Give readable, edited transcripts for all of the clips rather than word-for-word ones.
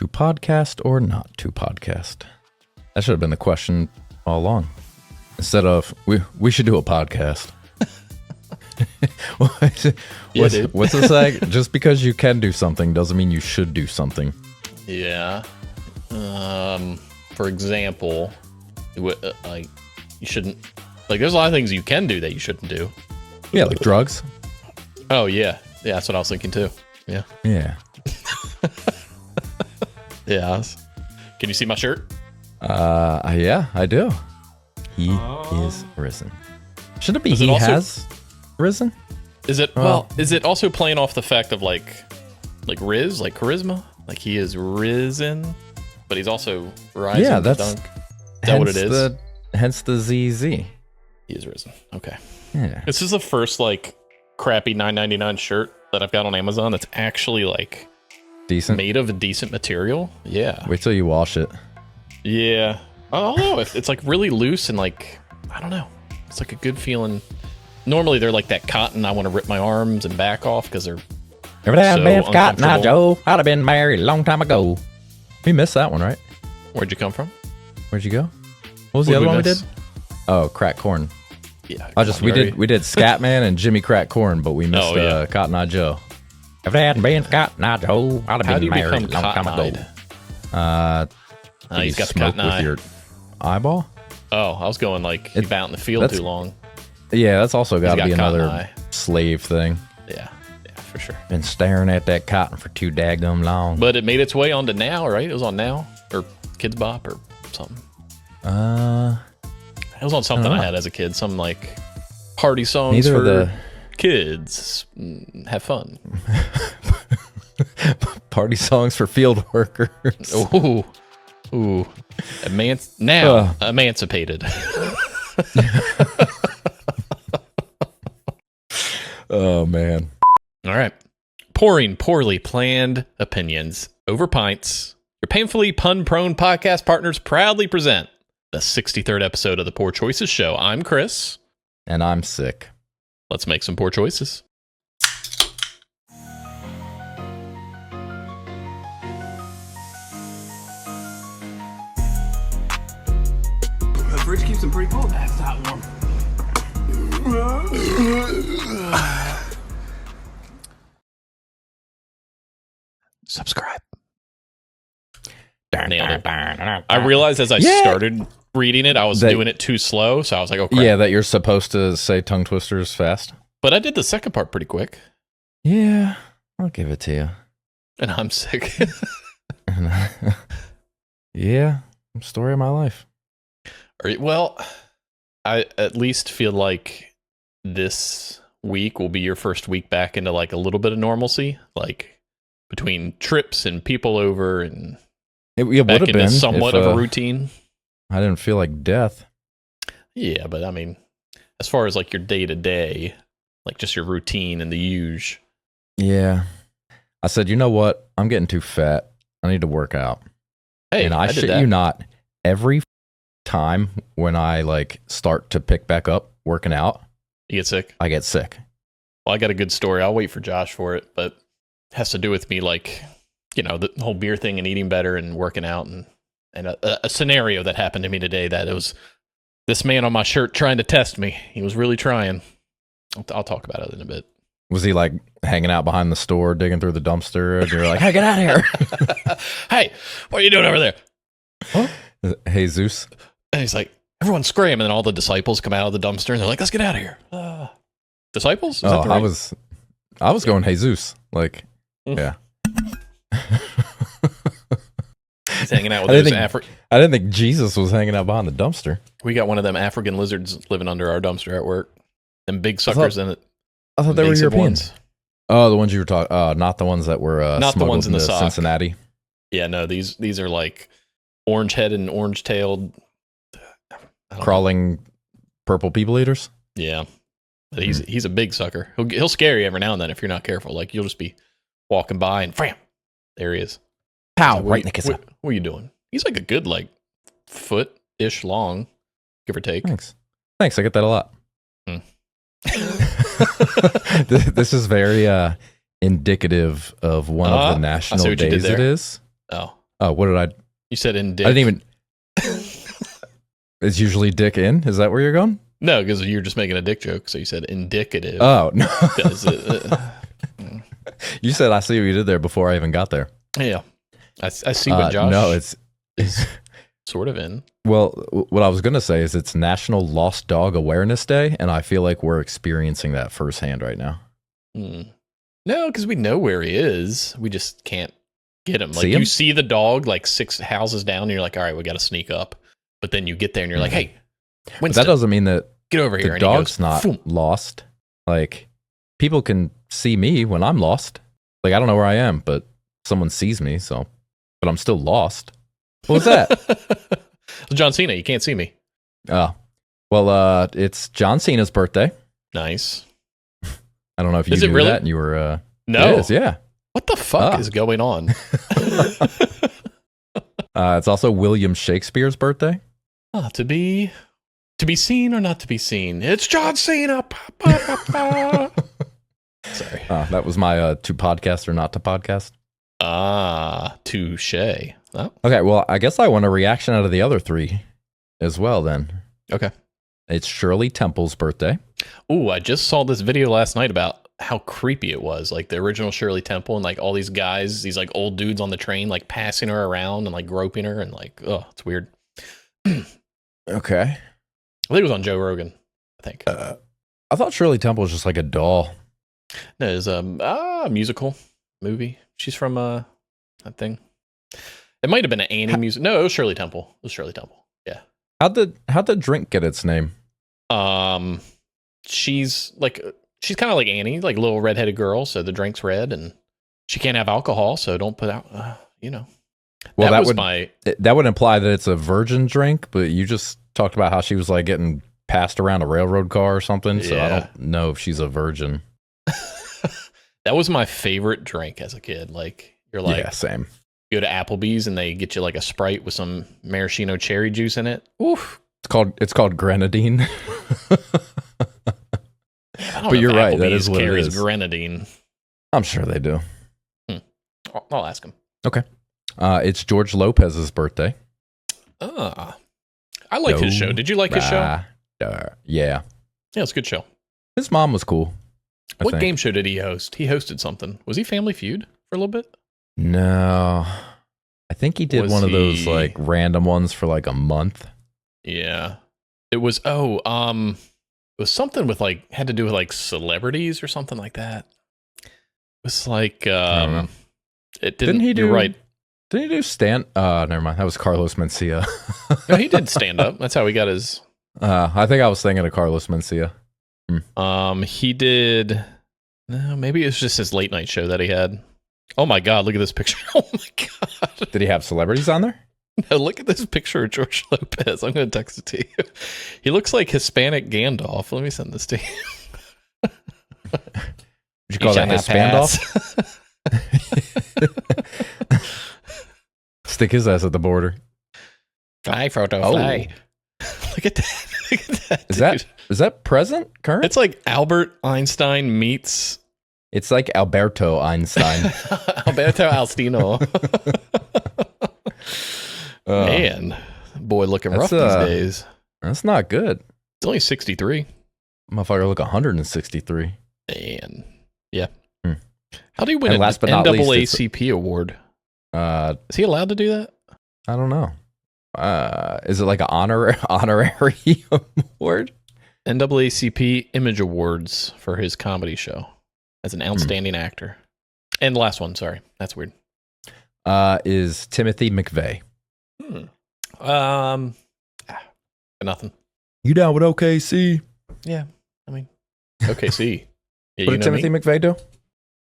to podcast or not to podcast? That should have been the question all along. Instead of, we should do a podcast. What's the saying? Just because you can do something doesn't mean you should do something. Yeah. For example, like you shouldn't. Like, there's a lot of things you can do that you shouldn't do. Yeah, like drugs. Oh yeah, that's what I was thinking too. Yeah. Yeah. Yeah. Can you see my shirt? Yeah, I do. He is risen. Should it be Is it also, has risen? Is it is it also playing off the fact of like Riz, like charisma? Like he is risen, but he's also rising. Yeah, that's dunk. Is that what it is? Hence the ZZ. He is risen. Okay. Yeah. This is the first like crappy $9.99 shirt that I've got on Amazon that's actually like decent, made of a decent material. Yeah. Wait till you wash it. Yeah. I don't know. It's like really loose and like, I don't know. It's like a good feeling. Normally they're like that cotton. I want to rip my arms and back off because they're If it hadn't so been for Cotton Eye uncomfortable. Joe, I'd have been married a long time ago. We missed that one, right? Where'd you come from? Where'd you go? What was the other one we did? Oh, Crack Corn. Yeah. We did Scatman and Jimmy Crack Corn, but we missed Cotton Eye Joe. If it hadn't been for Cotton Eye Joe, I'd have been married a long time ago. He's got the smoke cotton eye. with your eyeball. Oh, I was going like you've been out in the field too long. Yeah, that's also got to be cotton another eye. slave thing. Yeah, for sure. Been staring at that cotton for too daggum long. But it made its way onto Now, right? It was on Now or Kids Bop or something. It was on something I had as a kid. Some like party songs for kids. Have fun. Party songs for field workers. Ooh. Emancipated. Oh, man. All right. Pouring poorly planned opinions over pints. Your painfully pun-prone podcast partners proudly present the 63rd episode of the Poor Choices Show. I'm Chris. And I'm sick. Let's make some poor choices. The fridge keeps them pretty cold. That's not warm. Subscribe. Nailed it. I realized as I started reading it, I was doing it too slow, so I was like, oh crap. Yeah, that you're supposed to say tongue twisters fast. But I did the second part pretty quick. Yeah, I'll give it to you. And I'm sick. Yeah, story of my life. Well, I at least feel like this week will be your first week back into like a little bit of normalcy, like between trips and people over and it would have been somewhat of a routine. I didn't feel like death. Yeah, but I mean, as far as like your day to day, like just your routine and the usual. Yeah. I said, you know what? I'm getting too fat. I need to work out. Hey, and I shit you not, every time when I like start to pick back up working out, you get sick. I get sick. Well, I got a good story. I'll wait for Josh for it, but it has to do with me, like, you know, the whole beer thing and eating better and working out, and a scenario that happened to me today that it was this man on my shirt trying to test me. He was really trying. I'll talk about it in a bit. Was he like hanging out behind the store, digging through the dumpster, and you're like, hey, get out of here. Hey, what are you doing over there? Huh? Hey, Zeus. And he's like, everyone's screaming, and then all the disciples come out of the dumpster, and they're like, let's get out of here. Disciples? Is that the right? I was going Jesus. Like, yeah. He's hanging out with those I didn't think Jesus was hanging out behind the dumpster. We got one of them African lizards living under our dumpster at work. Them big suckers in it. I thought they were Europeans. Oh, the ones you were talking. Not the ones that were not the ones in the sock. Cincinnati. Yeah, no. These are like orange headed and orange tailed, crawling purple people eaters. Yeah, but he's a big sucker. He'll scare you every now and then if you're not careful. Like you'll just be walking by and bam, there he is. Pow! Like, right in the kiss. What are you doing? He's like a good like foot-ish long, give or take. Thanks. I get that a lot. This is very indicative of one of the national days it is. Oh. What did I? You said in dick. I didn't even. Is usually dick in? Is that where you're going? No, because you're just making a dick joke. So you said indicative. Oh no. Mm. You said I see what you did there before I even got there. Yeah, I see what Josh. No, it's sort of in. Well, what I was going to say is it's National Lost Dog Awareness Day, and I feel like we're experiencing that firsthand right now. No, because we know where he is. We just can't get him. Like See him? You see the dog like 6 houses down, and you're like, all right, we got to sneak up. But then you get there, and you're like, hey, Winston, that doesn't mean that get over here. the and dog's he goes, not Phoom. lost. Like, people can see me when I'm lost. Like, I don't know where I am, but someone sees me, but I'm still lost. What was that? John Cena, you can't see me. Oh, well, it's John Cena's birthday. Nice. I don't know if you Is it knew really? that and you were... No. It is, yeah. What the fuck is going on? It's also William Shakespeare's birthday. To be seen or not to be seen? It's John Cena. Sorry. That was my to podcast or not to podcast. Touche. Oh. Okay, well, I guess I want a reaction out of the other three as well then. Okay. It's Shirley Temple's birthday. Ooh, I just saw this video last night about how creepy it was. Like the original Shirley Temple and like all these guys, these like old dudes on the train, like passing her around and like groping her and like, oh, it's weird. Okay. I think it was on Joe Rogan, I think. I thought Shirley Temple was just like a doll. No, it's a musical movie. She's from that thing. It might have been an Annie music. No, it was Shirley Temple. It was Shirley Temple. Yeah. How'd the drink get its name? She's kind of like Annie, like a little redheaded girl. So the drink's red, and she can't have alcohol, so don't put out. Well, that would imply that it's a virgin drink, but you just talked about how she was like getting passed around a railroad car or something. Yeah. So I don't know if she's a virgin. That was my favorite drink as a kid. Like you're like, yeah, same. You go to Applebee's and they get you like a Sprite with some maraschino cherry juice in it. Oof. It's called grenadine. But you're right. Applebee's that is what it carries is. Grenadine. I'm sure they do. I'll ask him. Okay. It's George Lopez's birthday. I like his show. Did you like his show? Yeah. Yeah, it's a good show. His mom was cool. What game show did he host? He hosted something. Was he Family Feud for a little bit? No. I think he did one of those like random ones for like a month. Yeah. It was it was something with like had to do with like celebrities or something like that. It was like it didn't he do right. Didn't he do stand never mind. That was Carlos Mencia. No, he did stand up. That's how he got his I think I was thinking of Carlos Mencia. He did no, maybe it was just his late night show that he had. Oh my god, look at this picture. Oh my god. Did he have celebrities on there? No, look at this picture of George Lopez. I'm going to text it to you. He looks like Hispanic Gandalf. Let me send this to you. Would you call that Hispandolf? Stick his ass at the border. Fly, photo, fly. Look at that. Look at that. Is that present? Current? It's like Albert Einstein meets. It's like Alberto Einstein. Alberto Alstino. Man, boy, looking rough these days. That's not good. It's only 63. Motherfucker look 163. Man, yeah. How do you win an NAACP award? Is he allowed to do that? I don't know. Is it like an honorary award? NAACP Image Awards for his comedy show as an outstanding actor. And the last one, sorry, that's weird. Is Timothy McVeigh. Nothing. You down with OKC? Yeah, I mean, OKC. Yeah, what did Timothy McVeigh do?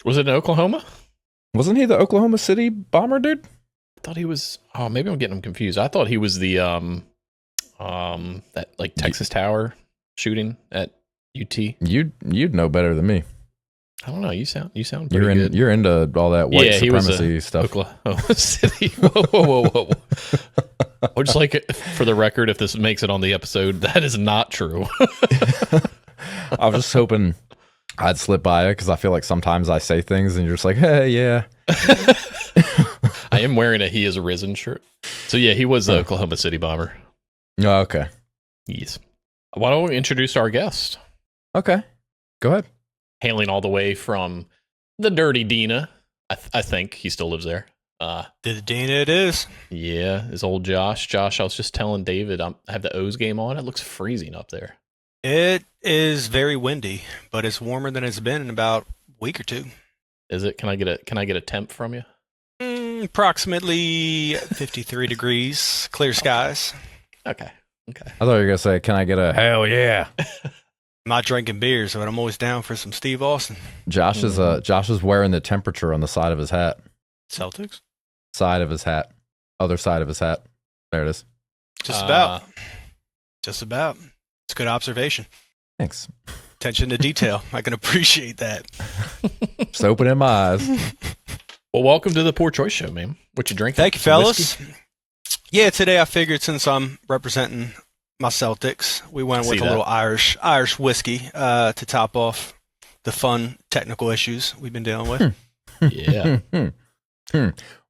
Was it in Oklahoma? Wasn't he the Oklahoma City bomber dude? I thought he was. Oh, maybe I'm getting him confused. I thought he was the that like Texas Tower shooting at UT. You'd know better than me. I don't know. You sound pretty good. You're into all that white supremacy stuff. Oklahoma City. Whoa. I would just like it for the record, if this makes it on the episode, that is not true. I was just hoping I'd slip by it because I feel like sometimes I say things and you're just like, hey, yeah. I I am wearing a He Is a RIZZIN shirt. So yeah, he was the Oklahoma City Bomber. Oh, okay. Yes. Why don't we introduce our guest? Okay. Go ahead. Hailing all the way from the Dirty Dina. I think he still lives there. The Dina it is. Yeah, is old Josh. Josh, I was just telling David I have the O's game on. It looks freezing up there. It is very windy, but it's warmer than it's been in about a week or two. Is it? Can I get a temp from you? Approximately 53 degrees, clear skies. Okay. I thought you were going to say, can I get a hell yeah? I'm not drinking beers, but I'm always down for some Steve Austin. Josh is wearing the temperature on the side of his hat. Celtics? Side of his hat. Other side of his hat. There it is. Just about. Just about. It's a good observation. Thanks. Attention to detail. I can appreciate that. Just opening my eyes. Well, welcome to the Poor Choice Show, man. What you drinking? Thank you, Some fellas. whiskey? Yeah, today I figured since I'm representing my Celtics, we went with a little Irish whiskey to top off the fun technical issues we've been dealing with. Yeah.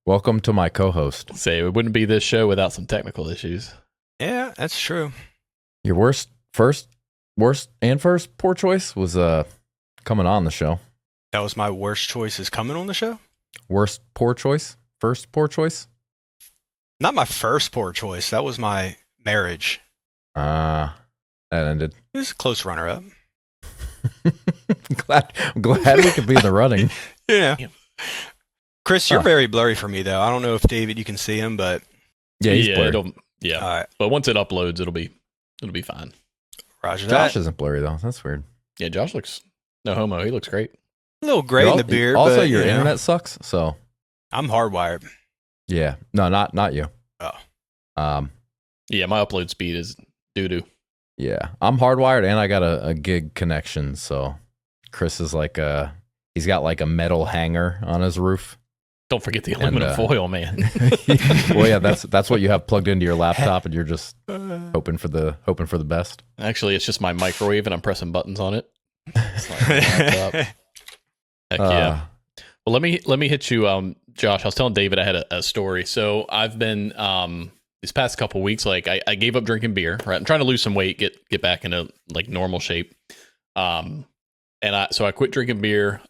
Welcome to my co-host. Say it wouldn't be this show without some technical issues. Yeah, that's true. Your first poor choice was coming on the show. That was my worst choice is coming on the show? Worst poor choice? First poor choice? Not my first poor choice. That was my marriage. That ended. It was a close runner-up. I'm glad we could be in the running. Yeah. Chris, you're very blurry for me, though. I don't know if David, you can see him, but yeah, he's blurry. All right. But once it uploads, it'll be fine. Roger that. Josh isn't blurry though. That's weird. Yeah, Josh looks no homo. He looks great. A little gray in the beard. Also, but, your internet sucks. So I'm hardwired. Yeah, no, not you. Oh. Yeah, my upload speed is doo-doo. Yeah, I'm hardwired and I got a gig connection. So Chris is like he's got like a metal hanger on his roof. Don't forget the aluminum foil, man. Well, yeah, that's what you have plugged into your laptop, and you're just hoping for the best. Actually, it's just my microwave, and I'm pressing buttons on it. It's like my laptop. Heck yeah. Well, let me hit you, Josh. I was telling David I had a story. So I've been these past couple weeks, like I gave up drinking beer. Right, I'm trying to lose some weight, get back into like normal shape. So I quit drinking beer,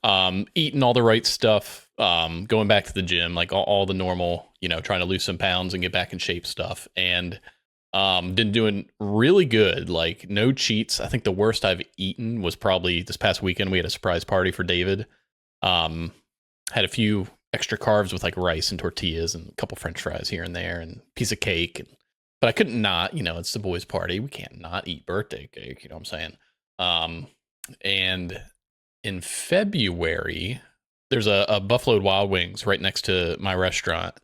eating all the right stuff, going back to the gym, like all the normal, trying to lose some pounds and get back in shape stuff. And been doing really good, like no cheats. I think the worst I've eaten was probably this past weekend. We had a surprise party for David. Had a few extra carbs with like rice and tortillas and a couple French fries here and there and a piece of cake. But I couldn't not, it's the boys' party. We can't not eat birthday cake, you know what I'm saying? And in February, there's a Buffalo Wild Wings right next to my restaurant,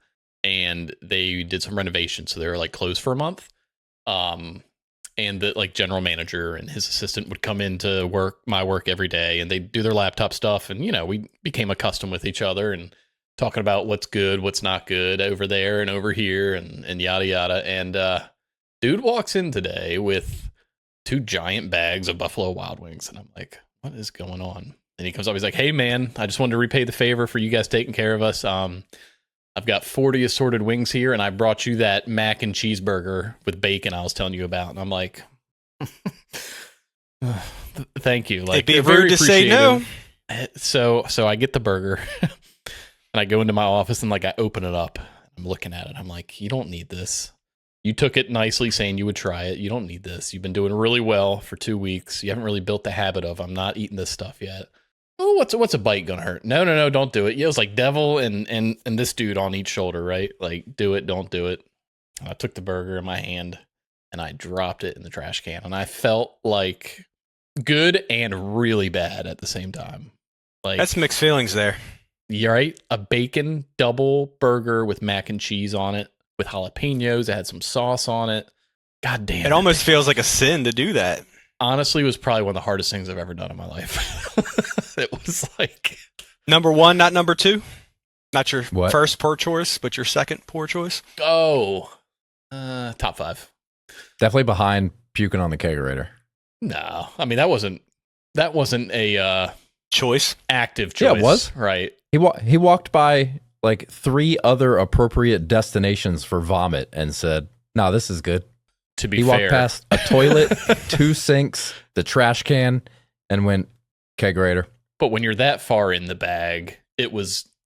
and they did some renovations, so they were like closed for a month. And the like general manager and his assistant would come into my work every day, and they'd do their laptop stuff, and we became accustomed with each other and talking about what's good, what's not good over there and over here, and yada yada. And dude walks in today with 2 giant bags of Buffalo Wild Wings. And I'm like, what is going on? And he comes up, he's like, hey man, I just wanted to repay the favor for you guys taking care of us. I've got 40 assorted wings here, and I brought you that mac and cheeseburger with bacon I was telling you about. And I'm like, thank you. Like, it'd be rude to say no. So I get the burger and I go into my office and like I open it up. I'm looking at it. I'm like, you don't need this. You took it nicely saying you would try it. You don't need this. You've been doing really well for 2 weeks. You haven't really built the habit of, I'm not eating this stuff yet. Oh, what's a bite gonna hurt? No, don't do it. Yeah, it was like devil and this dude on each shoulder, right? Like, do it, don't do it. And I took the burger in my hand and I dropped it in the trash can. And I felt like good and really bad at the same time. Like, that's mixed feelings there. You're right. A bacon double burger with mac and cheese on it, with jalapenos. It had some sauce on it. God damn. It almost feels like a sin to do that. Honestly, it was probably one of the hardest things I've ever done in my life. It was like number 1, not number 2. Not your What? first poor choice, but your second poor choice. top 5. Definitely behind puking on the kegerator. No, I mean that wasn't a Choice. active choice. Yeah, it was. Right. He walked by like 3 other appropriate destinations for vomit and said, "No, this is good." To be He fair, walked past a toilet, 2 sinks, the trash can, and went, kegerator. but when you're that far in the bag,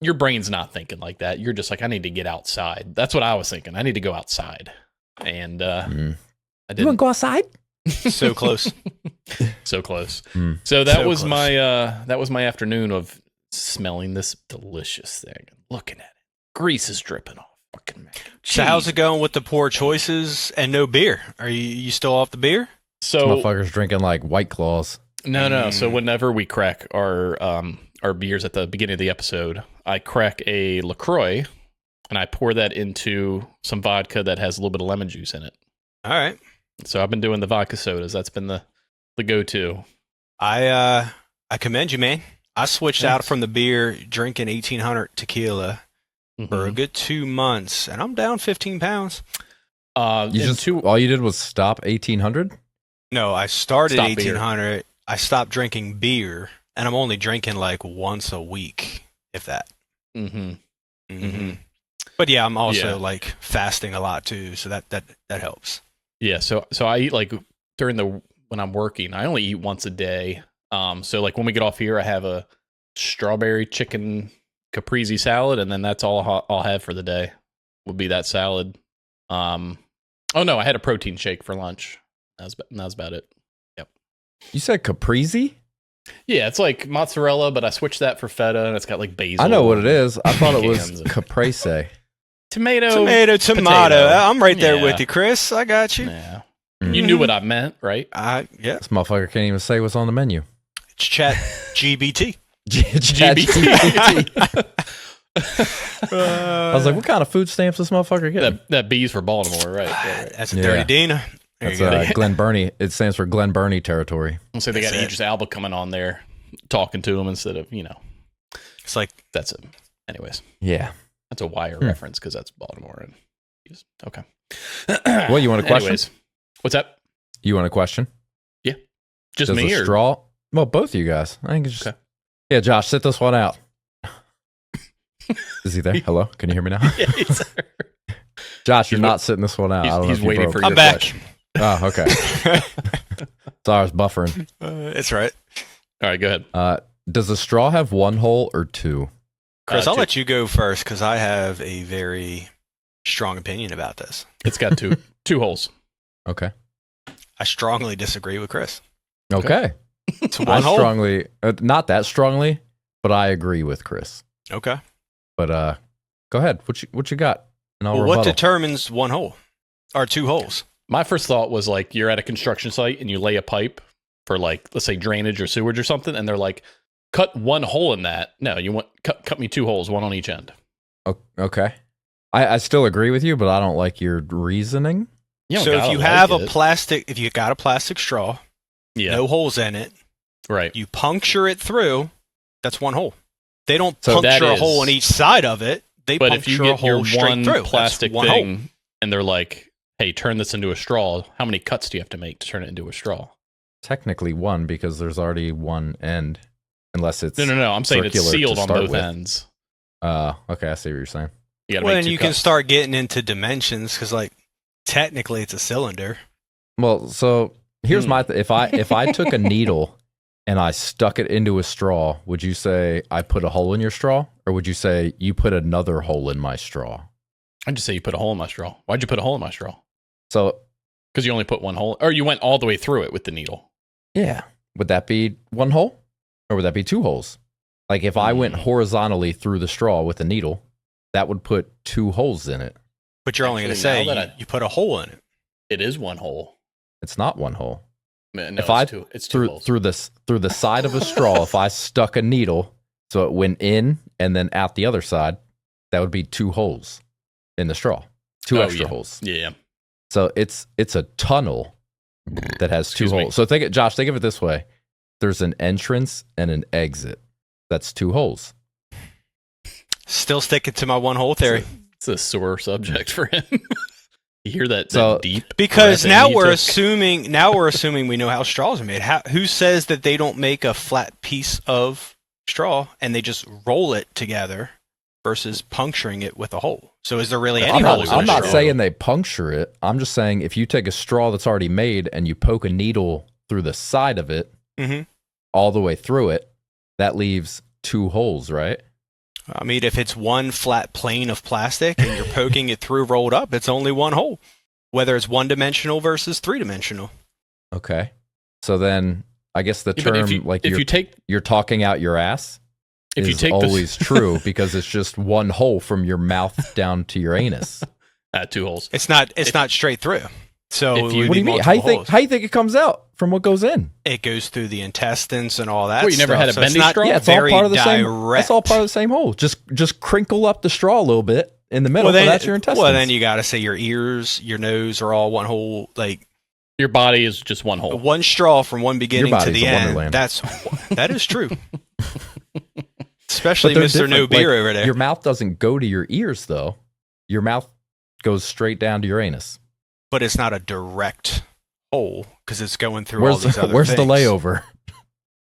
your brain's not thinking like that. You're just like, I need to get outside. That's what I was thinking. I need to go outside. And I You want to didn't. go outside? So close. So close. Mm. So that So was close. that was my afternoon of smelling this delicious thing and looking at it. Grease is dripping off. Fucking man. So how's it going with the poor choices and no beer? Are you still off the beer? This So motherfucker's drinking like White Claws. no. So whenever we crack our beers at the beginning of the episode, I crack a LaCroix and I pour that into some vodka that has a little bit of lemon juice in it. All right. So I've been doing the vodka sodas. That's been the go-to. I commend you, man. I switched out Thanks. from the beer, drinking 1800 tequila for a Mhm. good 2 months, and I'm down 15 pounds. You And just all you did was stop 1800. No, I started Stop beer. 1800. I stopped drinking beer, and I'm only drinking like once a week, if that. Mhm. Mm-hmm. But yeah, I'm also Yeah. like fasting a lot too, so that helps. Yeah, so I eat like when I'm working, I only eat once a day. So like when we get off here, I have a strawberry chicken caprese salad, and then that's all I'll have for the day. Would be that salad. Oh no, I had a protein shake for lunch. That was about it. Yep. You said caprese? Yeah, it's like mozzarella, but I switched that for feta, and it's got like basil. I know what it is. I thought it was Pecans and- caprese. Tomato. Tomato. potato. I'm right there Yeah. with you, Chris. I got you. Yeah. Mm. You knew what I meant, right? Yeah. This motherfucker can't even say what's on the menu. It's Chat GBT. ChatGPT. I was like, what kind of food stamps this motherfucker getting? That B's for Baltimore, right? Right. That's a Yeah. dirty Dina. There That's you go. Glen Burnie. It stands for Glen Burnie territory. I'll say they got That's it. Idris Alba coming on there, talking to him instead of It's like That's it. Anyways, Yeah. that's a Wire reference because that's Baltimore and okay. Well, you want a question? Anyways, what's that? You want a question? Just Does me a or straw? Well, both of you guys. I think it's just. Okay. Yeah, Josh, sit this one out. Is he there? Hello? Can you hear me now? Yeah, he's, Josh, you're He's not sitting this one out. I don't know he's if you waiting broke. for I'm your back. question. Oh, okay. Sorry, I was buffering. It's right. All right, go ahead. Does a straw have 1 hole or 2? Chris, I'll two. let you go first because I have a very strong opinion about this. It's got two holes. Okay. I strongly disagree with Chris. Okay. It's I one hole. strongly, not that strongly, but I agree with Chris. Okay. But go ahead. What you got? And I'll Well, what rebuttal. determines one hole or 2 holes? My first thought was like you're at a construction site and you lay a pipe for like let's say drainage or sewage or something, and they're like, cut 1 hole in that. No, you want cut me 2 holes, 1 on each end. Okay. I still agree with you, but I don't like your reasoning. So if you have if you got a plastic straw, yeah, no holes in it, right. you puncture it through, that's 1 hole. They don't So puncture that a hole is- on each side of it. They But if you puncture a get your hole straight one through. That's plastic 1 hole. thing and they're like, hey, turn this into a straw, how many cuts do you have to make to turn it into a straw? Technically 1 because there's already 1 end, unless it's No. I'm saying it's circular to sealed on start both with. ends. Okay, I see what you're saying. You gotta Well, make then 2 you can cuts. start getting into dimensions because, like, technically it's a cylinder. Well, so here's my if I took a needle and I stuck it into a straw, would you say I put a hole in your straw, or would you say you put another hole in my straw? I'd just say you put a hole in my straw. Why'd you put a hole in my straw? So Because you only put 1 hole, or you went all the way through it with the needle. yeah, would that be 1 hole, or would that be 2 holes? Like if I went horizontally through the straw with a needle, that would put 2 holes in it. But you're only going to Actually, say now that you put a hole in it. It is 1 hole. It's not 1 hole. Man, no, If it's I 2. It's 2 holes. through the side of a straw, if I stuck a needle so it went in and then out the other side, that would be 2 holes in the straw, 2 Oh, extra yeah. holes. Yeah. So it's a tunnel that has 2 Excuse me. holes. So Josh, think of it this way: there's an entrance and an exit. That's 2 holes. Still sticking to my 1 hole theory. It's a sore subject for him. You hear that, So- that deep? Because breath in now he we're took? assuming we know how straws are made. Who says that they don't make a flat piece of straw and they just roll it together versus puncturing it with a hole. So is there really any I'm holes? not, I'm in a not straw? saying they puncture it. I'm just saying if you take a straw that's already made and you poke a needle through the side of it, all the way through it, that leaves 2 holes, right? I mean, if it's one flat plane of plastic and you're poking it through rolled up, it's only one hole. Whether it's 1-dimensional versus 3-dimensional. Okay. So then I guess the Yeah, but term you're talking out your ass if you is take always true because it's just one hole from your mouth down to your anus. 2 holes. It's not straight through. So If you- What do you mean? How you think it comes out from what goes in? it goes through the intestines and all that? What, you never stuff. had a So it's bendy not straw? Yeah, it's all very part of the direct. same. That's all part of the same hole. Just crinkle up the straw a little bit in the middle. Well, then, that's your intestines. well, then you got to say your ears, your nose are all one hole. Like Your body is just one hole. one straw from one beginning to body's the a end. wonderland. That is true. Especially But they're Mr. No different. Beer Like, over there. Your mouth doesn't go to your ears, though. Your mouth goes straight down to your anus. But it's not a direct hole because it's going through all Where's these other where's things. the layover?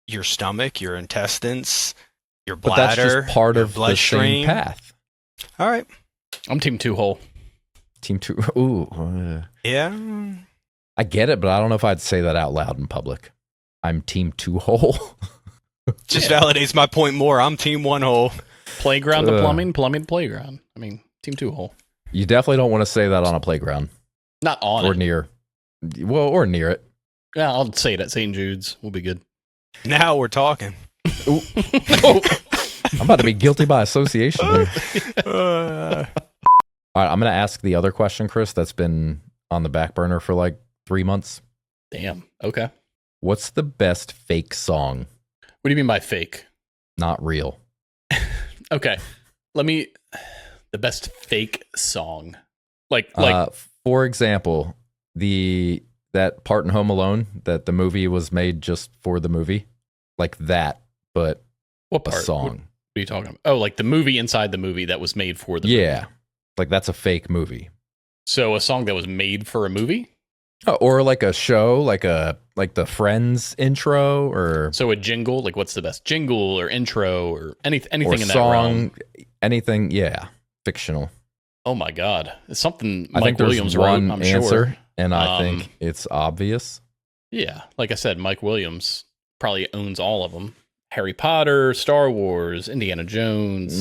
Your stomach, your intestines, your But bladder, that's just part your of the bloodstream. same path. All right. I'm team 2 hole. Team 2. Ooh. Yeah. I get it, but I don't know if I'd say that out loud in public. I'm team 2 hole. Just validates my point more. I'm team 1 hole. Playground to plumbing, plumbing to playground. I mean, team 2 hole. You definitely don't want to say that on a playground Not on or it. near. Well, or near it. Yeah, I'll say it at St. Jude's. We'll be good. Now we're talking. I'm about to be guilty by association here. All right, I'm going to ask the other question, Chris, that's been on the back burner for like 3 months. Damn. Okay. What's the best fake song? What do you mean by fake? Not real. Okay. The best fake song. Like For example, that part in Home Alone that the movie was made just for the movie, like that, but what a part? song. What are you talking about? Oh, like the movie inside the movie that was made for the movie. Yeah, like that's a fake movie. So a song that was made for a movie? Or like a show, like the Friends intro, or So a jingle, like what's the best jingle or intro or anything or in that song, realm? anything. Yeah, fictional. Oh my God. It's something I Mike think there's Williams one wrote, I'm answer, sure. and I think it's obvious. Yeah. Like I said, Mike Williams probably owns all of them. Harry Potter, Star Wars, Indiana Jones,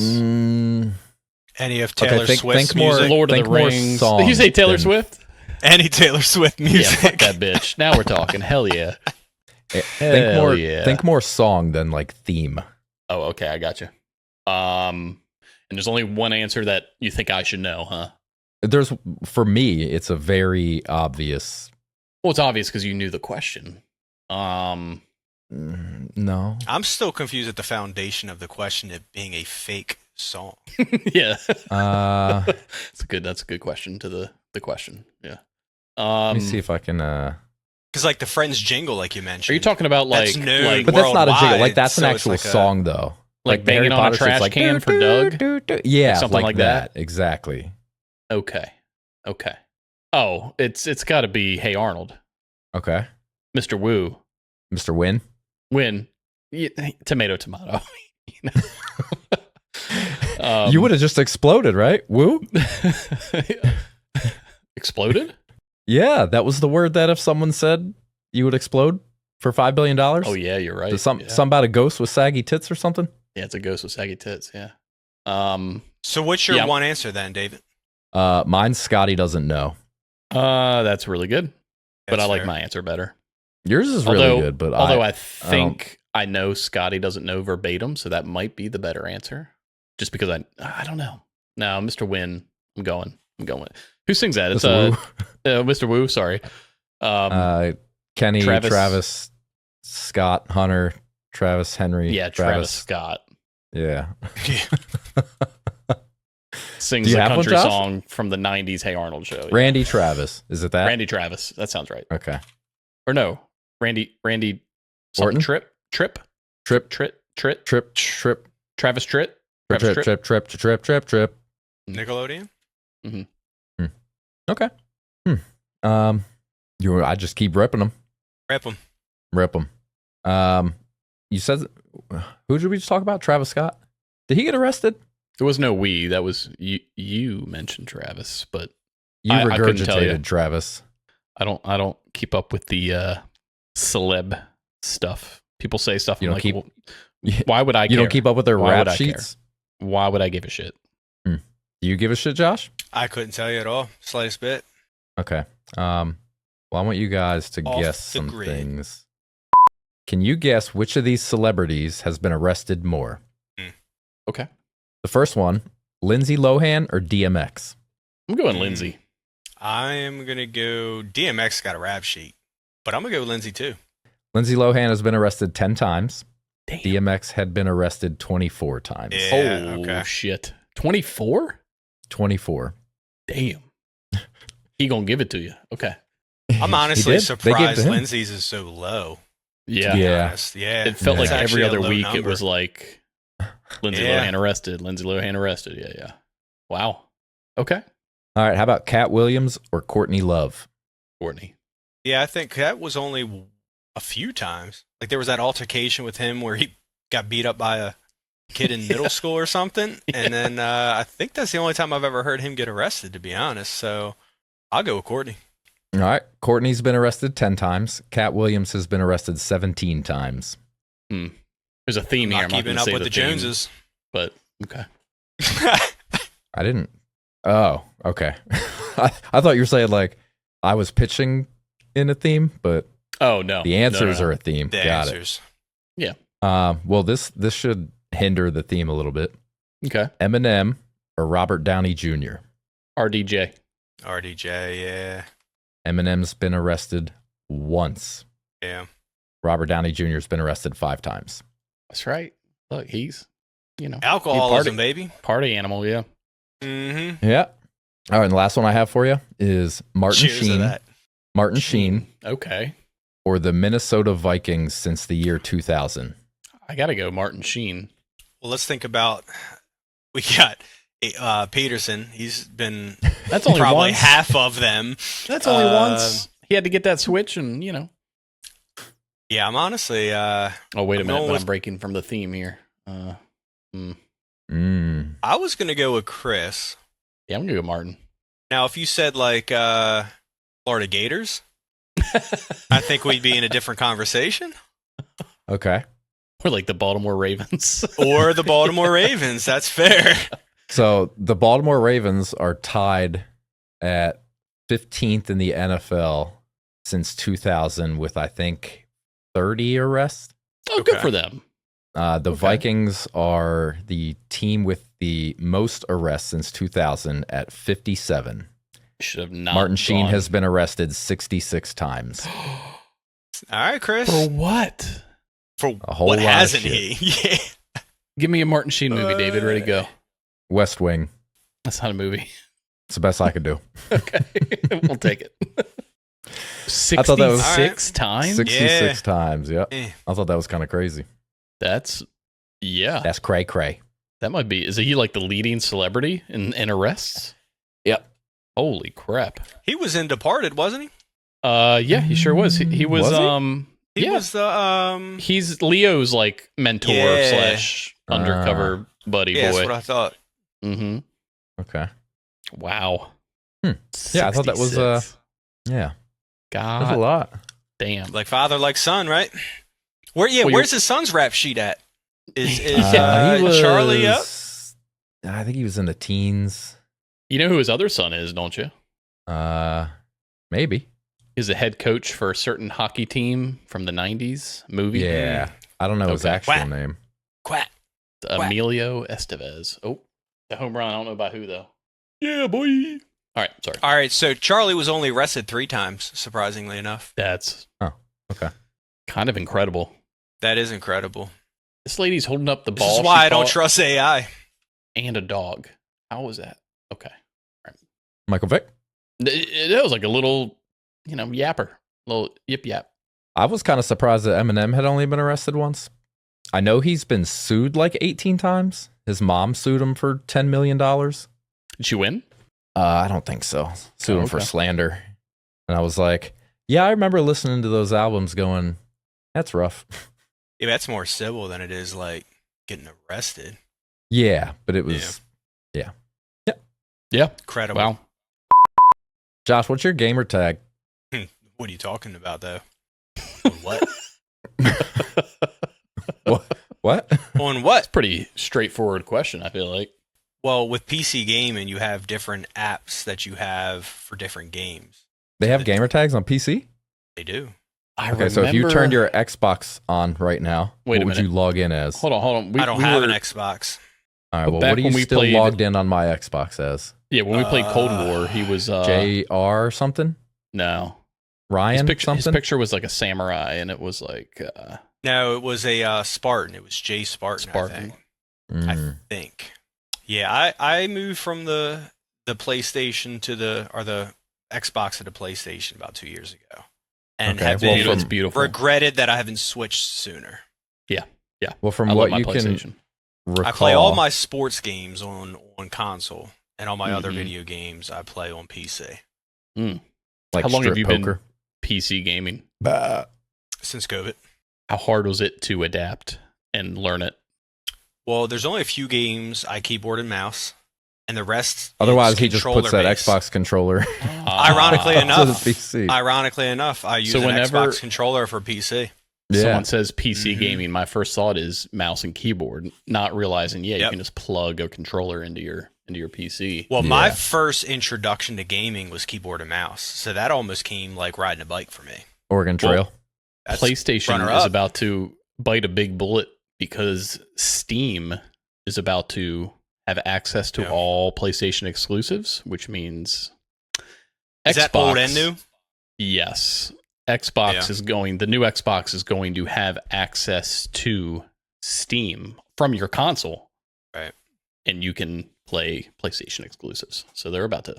Any of Taylor think Swift's more- music? Lord of think the more Rings. songs Did you say Taylor than- Swift? Any Taylor Swift Yeah, music? fuck that bitch. Now we're talking. Hell yeah. Think more song than like theme. Oh, okay, I got you. And there's only one answer that you think I should know, huh? For me, it's a very obvious. Well, it's obvious because you knew the question. No. I'm still confused at the foundation of the question of being a fake song. Yeah. Let That's a good question to the question. Yeah. me see if I can. Because like the Friends jingle, like you mentioned. Are you talking about That's like new. like But that's not a jingle. Like worldwide, that's an so it's actual like a- song, though. Like the Harry banging on a Potter shit's trash like, can for "Do, Doug"? do, do, do." Yeah, something like that? Exactly. Okay. Oh, it's got to be Hey Arnold, Okay, Mr. Woo, Mr. Win. Win, tomato. You know? You would have just exploded, right? Woo. Exploded? Yeah, that was the word that if someone said you would explode for $5 billion. Oh yeah, you're right. Some yeah. about a ghost with saggy tits or something. Yeah, it's a ghost with saggy tits. Yeah. So what's your Yeah. one answer then, David? Mine's Scotty Doesn't Know. That's really good, but That's I like fair. my answer better. Yours is really good, but although I I think I know Scotty doesn't know verbatim, so that might be the better answer. Just because I don't know. No, Mr. Win, I'm going. Who sings that? It's Mr. Mr. Wu. Sorry, Kenny, Travis- Travis, Scott, Hunter, Travis, Henry. yeah, Travis Scott Yeah. sings Do you a have one, country Josh? song from the '90s Hey Arnold show. Yeah. Randy Travis. Is it that? Randy Travis. That sounds right. Okay. Or no, Randy something Orton? Trip. Trip. Travis Tritt. Trip. Nickelodeon? Okay. I just keep ripping them. Rip 'em. You said, who did we just talk about? Travis Scott. Did he get arrested? There was no we. That was you. You mentioned Travis, but You I couldn't tell you. regurgitated Travis. I don't keep up with the celeb stuff. People say stuff. You I'm don't like, keep- well, why would I? You care? don't keep up with their Why would rap I care? sheets? Why would I give a shit? Do you give a shit, Josh? I couldn't tell you at all, slightest bit. Okay. Well, I want you guys to Off guess the some grid. things. Can you guess which of these celebrities has been arrested more? Okay, The first one, Lindsay Lohan or DMX? I'm going Lindsay. I am gonna go. DMX got a rap sheet, but I'm gonna go Lindsay too. Lindsay Lohan has been arrested 10 times. Damn. DMX had been arrested 24 times. Yeah, Oh okay. shit. 24. 24. Damn. He gonna give it to you. Okay. I'm He honestly did. They gave it to surprised him. Lindsay's is so low. Yeah. To be Yeah. honest. Yeah. It felt Yeah. like It's every actually a other low week it number. was like Lindsay Yeah. Lohan arrested. Lindsay Lohan arrested. Yeah, yeah. Wow. Okay. All right. How about Cat Williams or Courtney Love? Courtney. Yeah, I think that was only a few times. Like there was that altercation with him where he got beat up by a kid in middle school or something, and then I think that's the only time I've ever heard him get arrested, to be honest. So I'll go with Courtney. All right. Courtney's been arrested 10 times. Cat Williams has been arrested 17 times. There's a theme here. Not I'm not keeping going to up say with the the theme, Joneses. but okay. I didn't. Oh, okay. I thought you were saying like I was pitching in a theme, but Oh no. the answers No. are a theme. The Got answers. it. Well, this should hinder the theme a little bit. Okay. Eminem or Robert Downey Jr.? RDJ. RDJ, yeah. Eminem's been arrested once. Yeah. Robert Downey Jr. has been arrested 5 times. That's right. Look, he's Alcoholism, baby. party animal. Yeah. Mm-hmm. Yeah. All right, and the last one I have for you is Martin Cheers to Sheen. that. Martin Sheen Okay. or the Minnesota Vikings since the year 2000. I gotta go Martin Sheen. Well, let's think about. We got Peterson. He's been That's only probably once. half of them. That's only once. He had to get that switch, and Yeah, I'm honestly. Oh wait a I'm minute, going but with- I'm breaking from the theme here. I was gonna go with Chris. Yeah, I'm gonna go Martin. Now, if you said like Florida Gators, I think we'd be in a different conversation. Okay. Or like the Baltimore Ravens. Or the Baltimore Ravens. That's fair. So the Baltimore Ravens are tied at 15th in the NFL since 2000 with, I think, 30 arrests. Oh, good Okay. for them. The Okay. Vikings are the team with the most arrests since 2000 at 57. Should have not. Martin Sheen gone. has been arrested 66 times. All right, Chris. For what? For A whole what lot of hasn't shit. he? Yeah. Give me a Martin Sheen movie, David. Ready to go. West Wing. That's not a movie. It's the best I could do. Okay, we'll take it. I thought that was- 66 times. 66 times. Yeah. Eh. I thought that was kind of crazy. That's That's cray cray. That might be. Is he like the leading celebrity in arrests? Yep. Holy crap. He was in Departed, wasn't he? Yeah, he sure was. He was. Was he? He yeah. was the He's Leo's like mentor Yeah. / undercover buddy Yeah, that's boy. what I thought. Mm-hmm. Okay. Wow. Yeah, I thought that was, 66. Yeah. God That's a lot. damn. Like father, like son, right? Where? Yeah, Well, where's his son's rap sheet at? Is He was- Charlie up? I think he was in the teens. You know who his other son is, don't you? Maybe. He's a head coach for a certain hockey team from the 90s movie. Yeah. I don't know his Okay. actual Quack. name. Quack. Emilio Estevez. Oh, the home run. I don't know by who, though. Yeah, boy. All right, sorry. All right, so Charlie was only arrested 3 times, surprisingly enough. That's Okay. kind of incredible. That is incredible. This lady's holding up the This ball. is why she I don't caught trust AI. And a dog. How was that? Okay. Michael Vick? That was like a little, yapper. Little yip yap. I was kind of surprised that Eminem had only been arrested once. I know he's been sued like 18 times. His mom sued him for $10 million. Did she win? I don't think so. Sued him for okay. slander. And I was like, yeah, I remember listening to those albums going, that's rough. Yeah, that's more civil than it is like getting arrested. Yeah, but it was Yeah. Incredible. Wow. Josh, what's your gamer tag? What are you talking about, though? What? What? On what? Pretty straightforward question, I feel like. Well, with PC gaming, you have different apps that you have for different games. They have gamer tags on PC? They do. Okay, so if you turned your Xbox on right now, Wait a what would minute. you log in as? Hold on. I don't have an Xbox. All right, well, back what are you when we still played- logged in on my Xbox as? Yeah, when we played Cold War, he was JR something? no. Ryan His something? picture was like a samurai, and it was like No, it was a Spartan. It was Jay Spartan. Spartan. I think. Yeah, I moved from the PlayStation to the Xbox to the PlayStation about 2 years ago, and Okay, have well, been it's beautiful. regretted that I haven't switched sooner. Yeah. Well, from I what love my you can PlayStation. recall, I play all my sports games on console, and all my other Mhm. video games I play on PC like How long have strip you poker. been PC gaming? since COVID. How hard was it to adapt and learn it? Well, there's only a few games I keyboard and mouse, and the rest. Otherwise, is he just puts that controller-based. Xbox controller Ironically Ah. to enough, the PC. Ironically enough, I use So an whenever- Xbox controller for PC. Yeah. Someone says PC Mhm. gaming, my first thought is mouse and keyboard, not realizing you Yep. can just plug a controller into your PC. Well, my Yeah. first introduction to gaming was keyboard and mouse, so that almost came like riding a bike for me. Oregon Trail. That's PlayStation is runner-up. about to bite a big bullet because Steam is about to have access to Yeah. all PlayStation exclusives, which means Is that old and new? Yes. Xbox Yeah. is going, the new Xbox is going to have access to Steam from your console. Right. And you can play PlayStation exclusives. So they're about to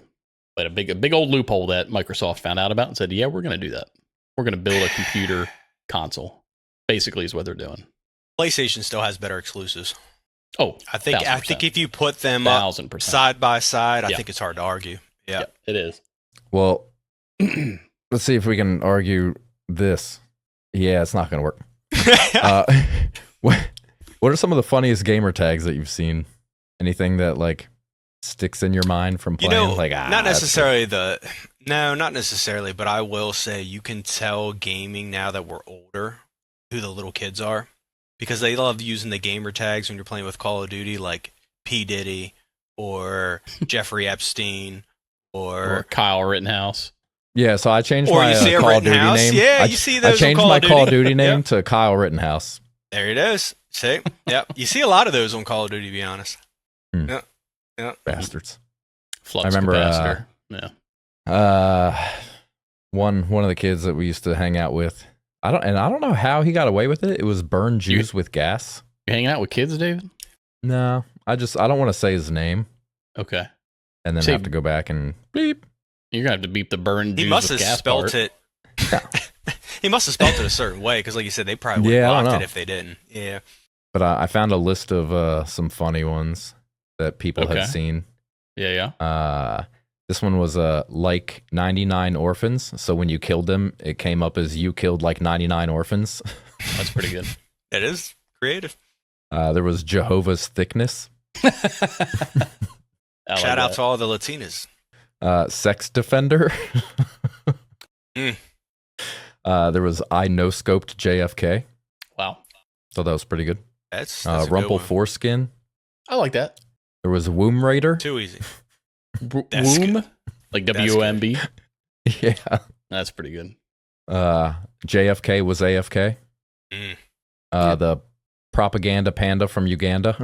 bite a big old loophole that Microsoft found out about and said, yeah, we're going to do that. We're going to build a computer console. Basically is what they're doing. PlayStation still has better exclusives. Oh, I think 1000%. if you put them up 1000%. side by side, I Yeah. think it's hard to argue. Yeah. Yep, it is. Well, let's see if we can argue this. Yeah, it's not going to work. What are some of the funniest gamer tags that you've seen? Anything that like sticks in your mind from You playing? know, like not that's necessarily not necessarily, but I will say you can tell gaming now that we're older who the little kids are because they love using the gamer tags when you're playing with Call of Duty, like P. Diddy or Jeffrey Epstein Or Kyle Rittenhouse. Yeah, so I changed Or my you see a Call of Duty Rittenhouse. name. Yeah, I, you see I those on changed Call my of Call of Duty. Duty name Yep. to Kyle Rittenhouse. There it is. See? Yep. You see a lot of those on Call of Duty, to be honest. Bastards. Flux I remember, capacitor. Yeah. One of the kids that we used to hang out with. I don't know how he got away with it. It was burn juice with gas. You hanging out with kids, David? No, I don't want to say his name Okay. and then Say- have to go back and beep. You're going to have to beep the burn He juice must with have gas spelt part. it. He must have spelt it a certain way because, like you said, they probably would Yeah, I have don't blocked it know. if they didn't. Yeah. But I found a list of some funny ones that people Okay. had seen. Yeah, yeah. This one was like 99 orphans. So when you killed them, it came up as you killed like 99 orphans. That's pretty good. It is creative. There was Jehovah's Thickness, I like Shout out that. to all the Latinas. Sex Defender. Mm. There was I No Scoped JFK. Wow. So that was pretty good. That's a good Rumple one. Foreskin. I like that. There was Womb Raider. Too easy. Womb? That's good. Like That's WOMB? Yeah. That's pretty good. JFK was AFK. Mm. The propaganda panda from Uganda.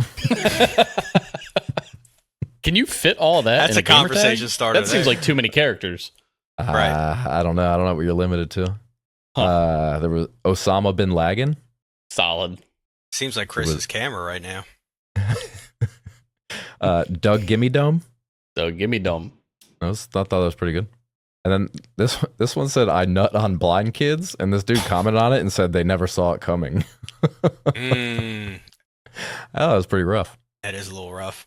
Can you fit all that That's in a gamer tag? conversation starter That seems there. like too many characters. Right. I don't know. I don't know what you're limited to. Huh. There was Osama bin Laden. Solid. Seems like Chris's camera right now. Doug Gimme Dome. So give me dumb. I thought that was pretty good. And then this one said I nut on blind kids, and this dude commented on it and said they never saw it coming. Mm, Oh, that was pretty rough. that is a little rough.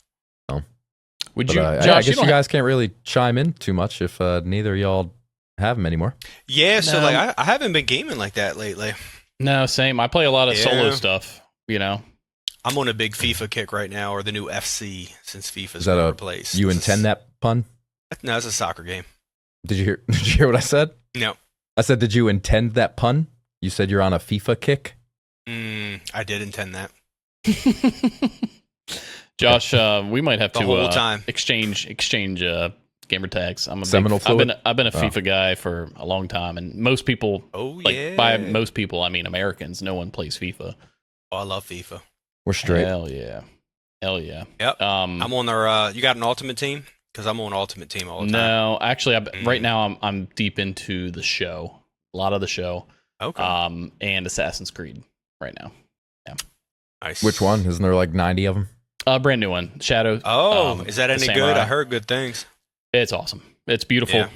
Would But, you, I Josh? guess you don't guys can't really chime in too much if neither of y'all have them anymore. Yeah, so No. like I haven't been gaming like that lately. No, same. I play a lot of solo Yeah. stuff. You know, I'm on a big FIFA kick right now, or the new FC, since FIFA's Is that been a replaced. you intend that pun? No, it's a soccer game. Did you hear? Did you hear what I said? No. I said, did you intend that pun? You said you're on a FIFA kick. I did intend that. Josh, we might have The to whole time. exchange gamer tags. I've Seminal fluid? been a FIFA guy for a long time, and most people, Oh, like yeah. by most people, I mean Americans, no one plays FIFA. Oh, I love FIFA. We're straight. Hell yeah. Yep. I'm I'm on their, you got an Ultimate Team? Because I'm on Ultimate Team all the time. No, actually, right now I'm deep into the show, a lot of the show, Okay. and Assassin's Creed right now. Nice. Which one? Isn't there like 90 of them? Brand new one, Shadow. Oh, is that any good? Samurai. I heard good things. It's awesome. It's beautiful. Yeah.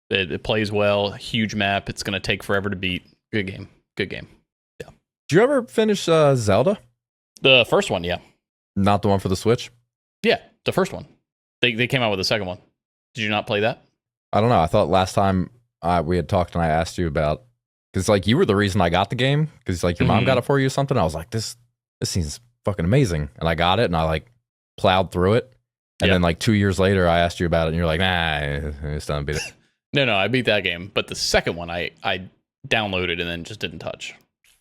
It plays well. Huge map. It's gonna take forever to beat. Good game. Did you ever finish Zelda? The first one, yeah, Not the one for the Switch? the first one. They came out with the second one. Did you not play that? I don't know. I thought last time we had talked and I asked you about, because like you were the reason I got the game, because like your mom got it for you or something. I was like, this seems fucking amazing, and I got it and I like plowed through it, and then like 2 years later I asked you about it and you're like, nah, it's done, beat it. No, I beat that game, but the second one I downloaded and then just didn't touch.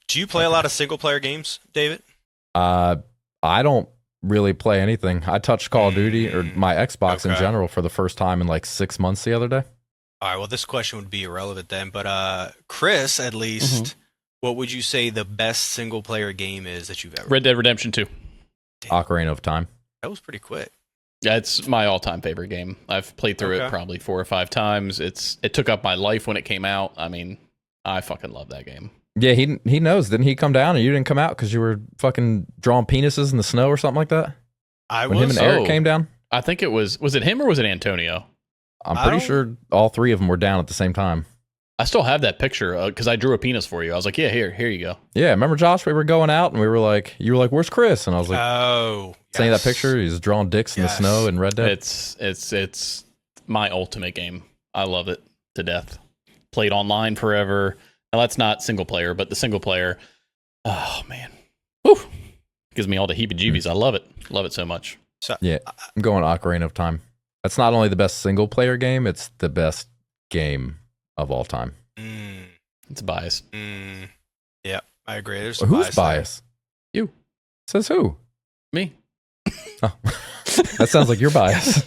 Do you play a lot of single player games, David? I don't really play anything. I touched Call of Duty or my Xbox in Okay. general for the first time in like 6 months the other day. All right, well, this question would be irrelevant then, but Chris, at least, what would you say the best single player game is that you've ever Red Dead Redemption 2. Ocarina of Time. That was pretty quick. That's my all-time favorite game. I've played through it Okay. probably 4 or 5 times. It took up my life when it came out. I mean, I fucking love that game. Yeah, he knows. Didn't he come down and you didn't come out because you were fucking drawing penises in the snow or something like that? When When him and Eric Oh. came down? I think it was it him or was it Antonio? I'm I pretty don't- sure all three of them were down at the same time. I still have that picture because I drew a penis for you. I was like, yeah, here you go. Yeah, remember Josh? We were going out and we were like, you were like, "Where's Chris?" And I was like, "Seeing yes. that picture, he's drawing dicks in the Yes. snow in Red Dead." It's my ultimate game. I love it to death. Played online forever. Now that's not single player, but the single player, oh man, woo, gives me all the heebie-jeebies. I love it so much. Yeah, I'm going Ocarina of Time. That's not only the best single player game; it's the best game of all time. It's biased. Yeah, I agree. There's some Who's bias biased? You. Says who? Me. Oh, that sounds like you're biased.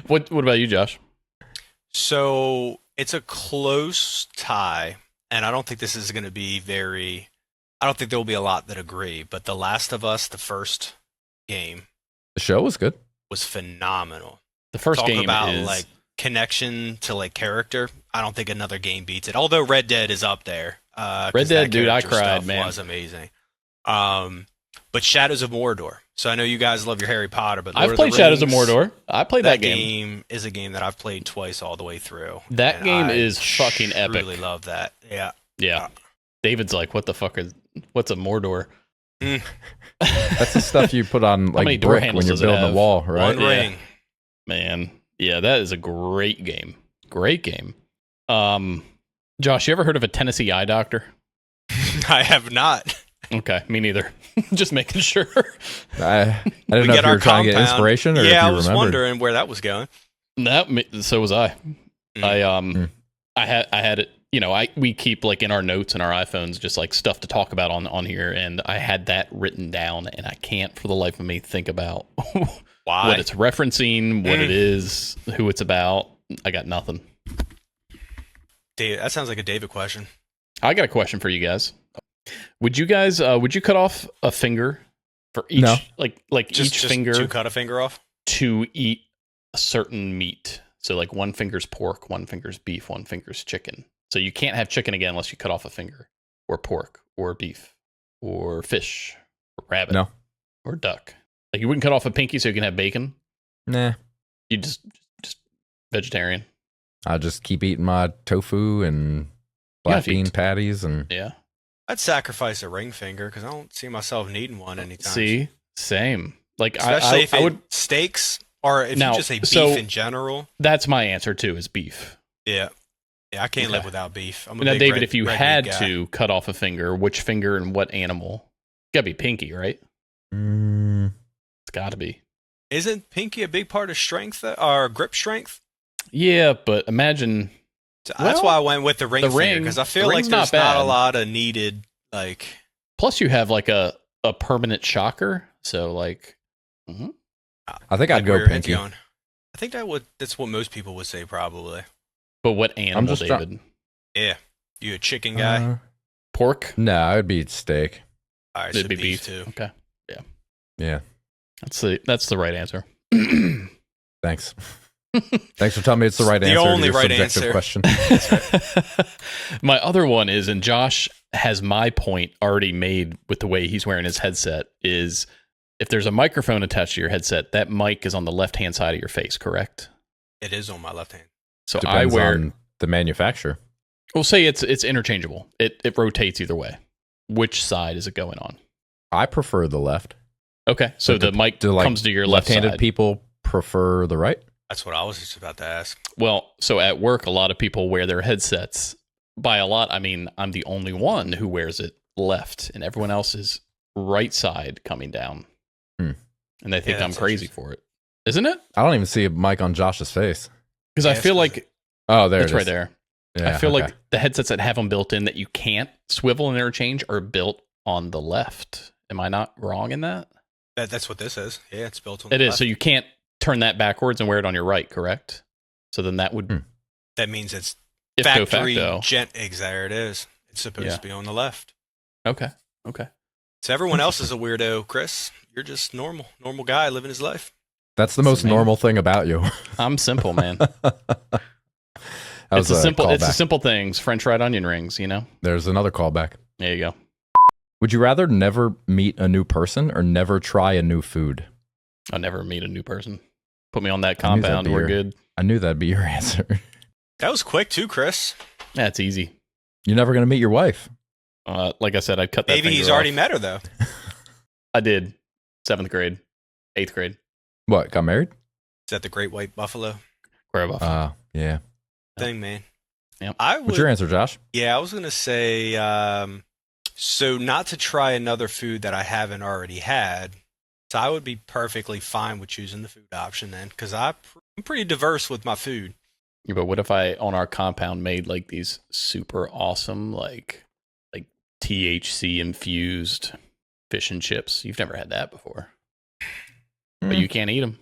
What about you, Josh? So it's a close tie, and I don't think this is going to be very. I don't think there will be a lot that agree. But The Last of Us, the first game, The show was good. was phenomenal. The first Talk game about is like connection to like character. I don't think another game beats it. Although Red Dead is up there. 'Cause Red Dead, that dude, I character cried, stuff man. Was amazing. But Shadows of Mordor. So I know you guys love your Harry Potter, but Lord I've of played the Shadows of Rings, Mordor. I played that That game. game is a game that I've played twice all the way through. That and game I is fucking epic. Really love that. Yeah. Yeah. David's like, what's a Mordor? That's the stuff you put on many like door brick handles when you're does it building a have? wall, right? One Yeah. ring. Man. Yeah, that is a great game. Great game. Josh, you ever heard of a Tennessee eye doctor? I have not. Okay, me neither. Just making sure. I didn't know if you were trying to get inspiration or if you I was remembered. wondering where that was going. So was I. Mm. I had it. You know, we keep like in our notes and our iPhones just like stuff to talk about on here, and I had that written down, and I can't for the life of me think about Why? what it's referencing, what it is, who it's about. I got nothing. David, that sounds like a David question. I got a question for you guys. Would you guys would you cut off a finger for each No. like Just each finger to cut a finger off? to eat a certain meat? So like one finger's pork, one finger's beef, one finger's chicken. So you can't have chicken again unless you cut off a finger, or pork, or beef, or fish, or rabbit, No. or duck. Like you wouldn't cut off a pinky so you can have bacon. Nah. You just vegetarian. I'll just keep eating my tofu and Yeah, black if you bean eat- patties and Yeah. I'd sacrifice a ring finger because I don't see myself needing one anytime. See, same. Like Especially if I it would. steaks or if Now, you just say beef so- in general. That's my answer too. Is beef. Yeah. Yeah, I can't Okay. live without beef. I'm a Now, big David, red- if you red meat had guy. to cut off a finger, which finger and what animal? Gotta be pinky, right? It's got to be. Isn't pinky a big part of strength or grip strength? Yeah, but imagine. So that's why I went with the ring finger, because I feel the like ring's there's not not a bad. lot of needed, like... Plus, you have like a permanent shocker, so like. I think I'd go where your head's pinky. going. I think that's what most people would say, probably. But what animal, just David? Yeah. You a chicken guy? Pork? No, it'd be steak. All right, It'd so be beef, beef too. Okay, Yeah. that's the right answer. Thanks. Thanks for telling me it's the right The answer. only to your right subjective answer. question. My other one is, and Josh has my point already made with the way he's wearing his headset, is if there's a microphone attached to your headset, that mic is on the left-hand side of your face, correct? It is on my left hand. So Depends I wear... on the manufacturer. We'll say it's interchangeable. It rotates either way. Which side is it going on? I prefer the left. Okay, so But the mic comes to your left left-handed side. people prefer the right. That's what I was just about to ask. Well, so at work, a lot of people wear their headsets. By a lot, I mean I'm the only one who wears it left, and everyone else is right side coming down. And they think I'm that's crazy for it. Isn't it? I don't even see a mic on Josh's face. Because Yeah, I feel it's- like Oh, there it's it right is. there. Yeah, I feel okay. like the headsets that have them built in that you can't swivel and interchange are built on the left. Am I not wrong in that? That's what this is. Yeah, it's built on It the is. left. So you can't turn that backwards and wear it on your right, correct? So then that would, That means it's if factory facto. there it is. It's supposed to be on the left. Okay. So everyone else is a weirdo, Chris. You're just normal guy living his life. That's the most Man. normal thing about you. I'm simple, man. That It's was a simple. It's the callback. simple things. French fried onion rings. You know. There's another callback. There you go. Would you rather never meet a new person or never try a new food? I'll never meet a new person. Put me on that I knew that'd compound. be We're your- good. I knew that'd be your answer. That was quick too, Chris. That's easy. You're never going to meet your wife. Like I said, I cut that. Maybe he's finger already off. met her though. I did. 7th grade, 8th grade. What, got married? Is that the Great White Buffalo Grab off. Yeah. thing, man? Yep. I would. What's your answer, Josh? Yeah, I was gonna say. So not to try another food that I haven't already had. So I would be perfectly fine with choosing the food option then, because I'm pretty diverse with my food. Yeah, but what if I on our compound made like these super awesome like THC infused fish and chips? You've never had that before, but you can't eat them.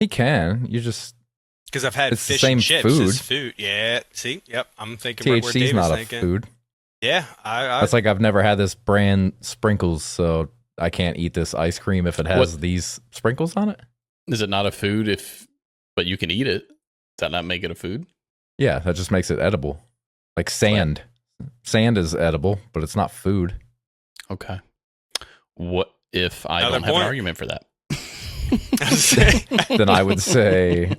He can. You just Because I've had It's the fish same and chips food. as food. Yeah. See. Yep. I'm thinking right where THC's David's not a thinking. food. Yeah. I That's like I've never had this brand sprinkles, so I can't eat this ice cream if it has these sprinkles on it. Is it not a food but you can eat it? Does that not make it a food? Yeah, that just makes it edible. Like sand. Sand is edible, but it's not food. Okay. What if I Another don't have an point. argument for that? Then I would say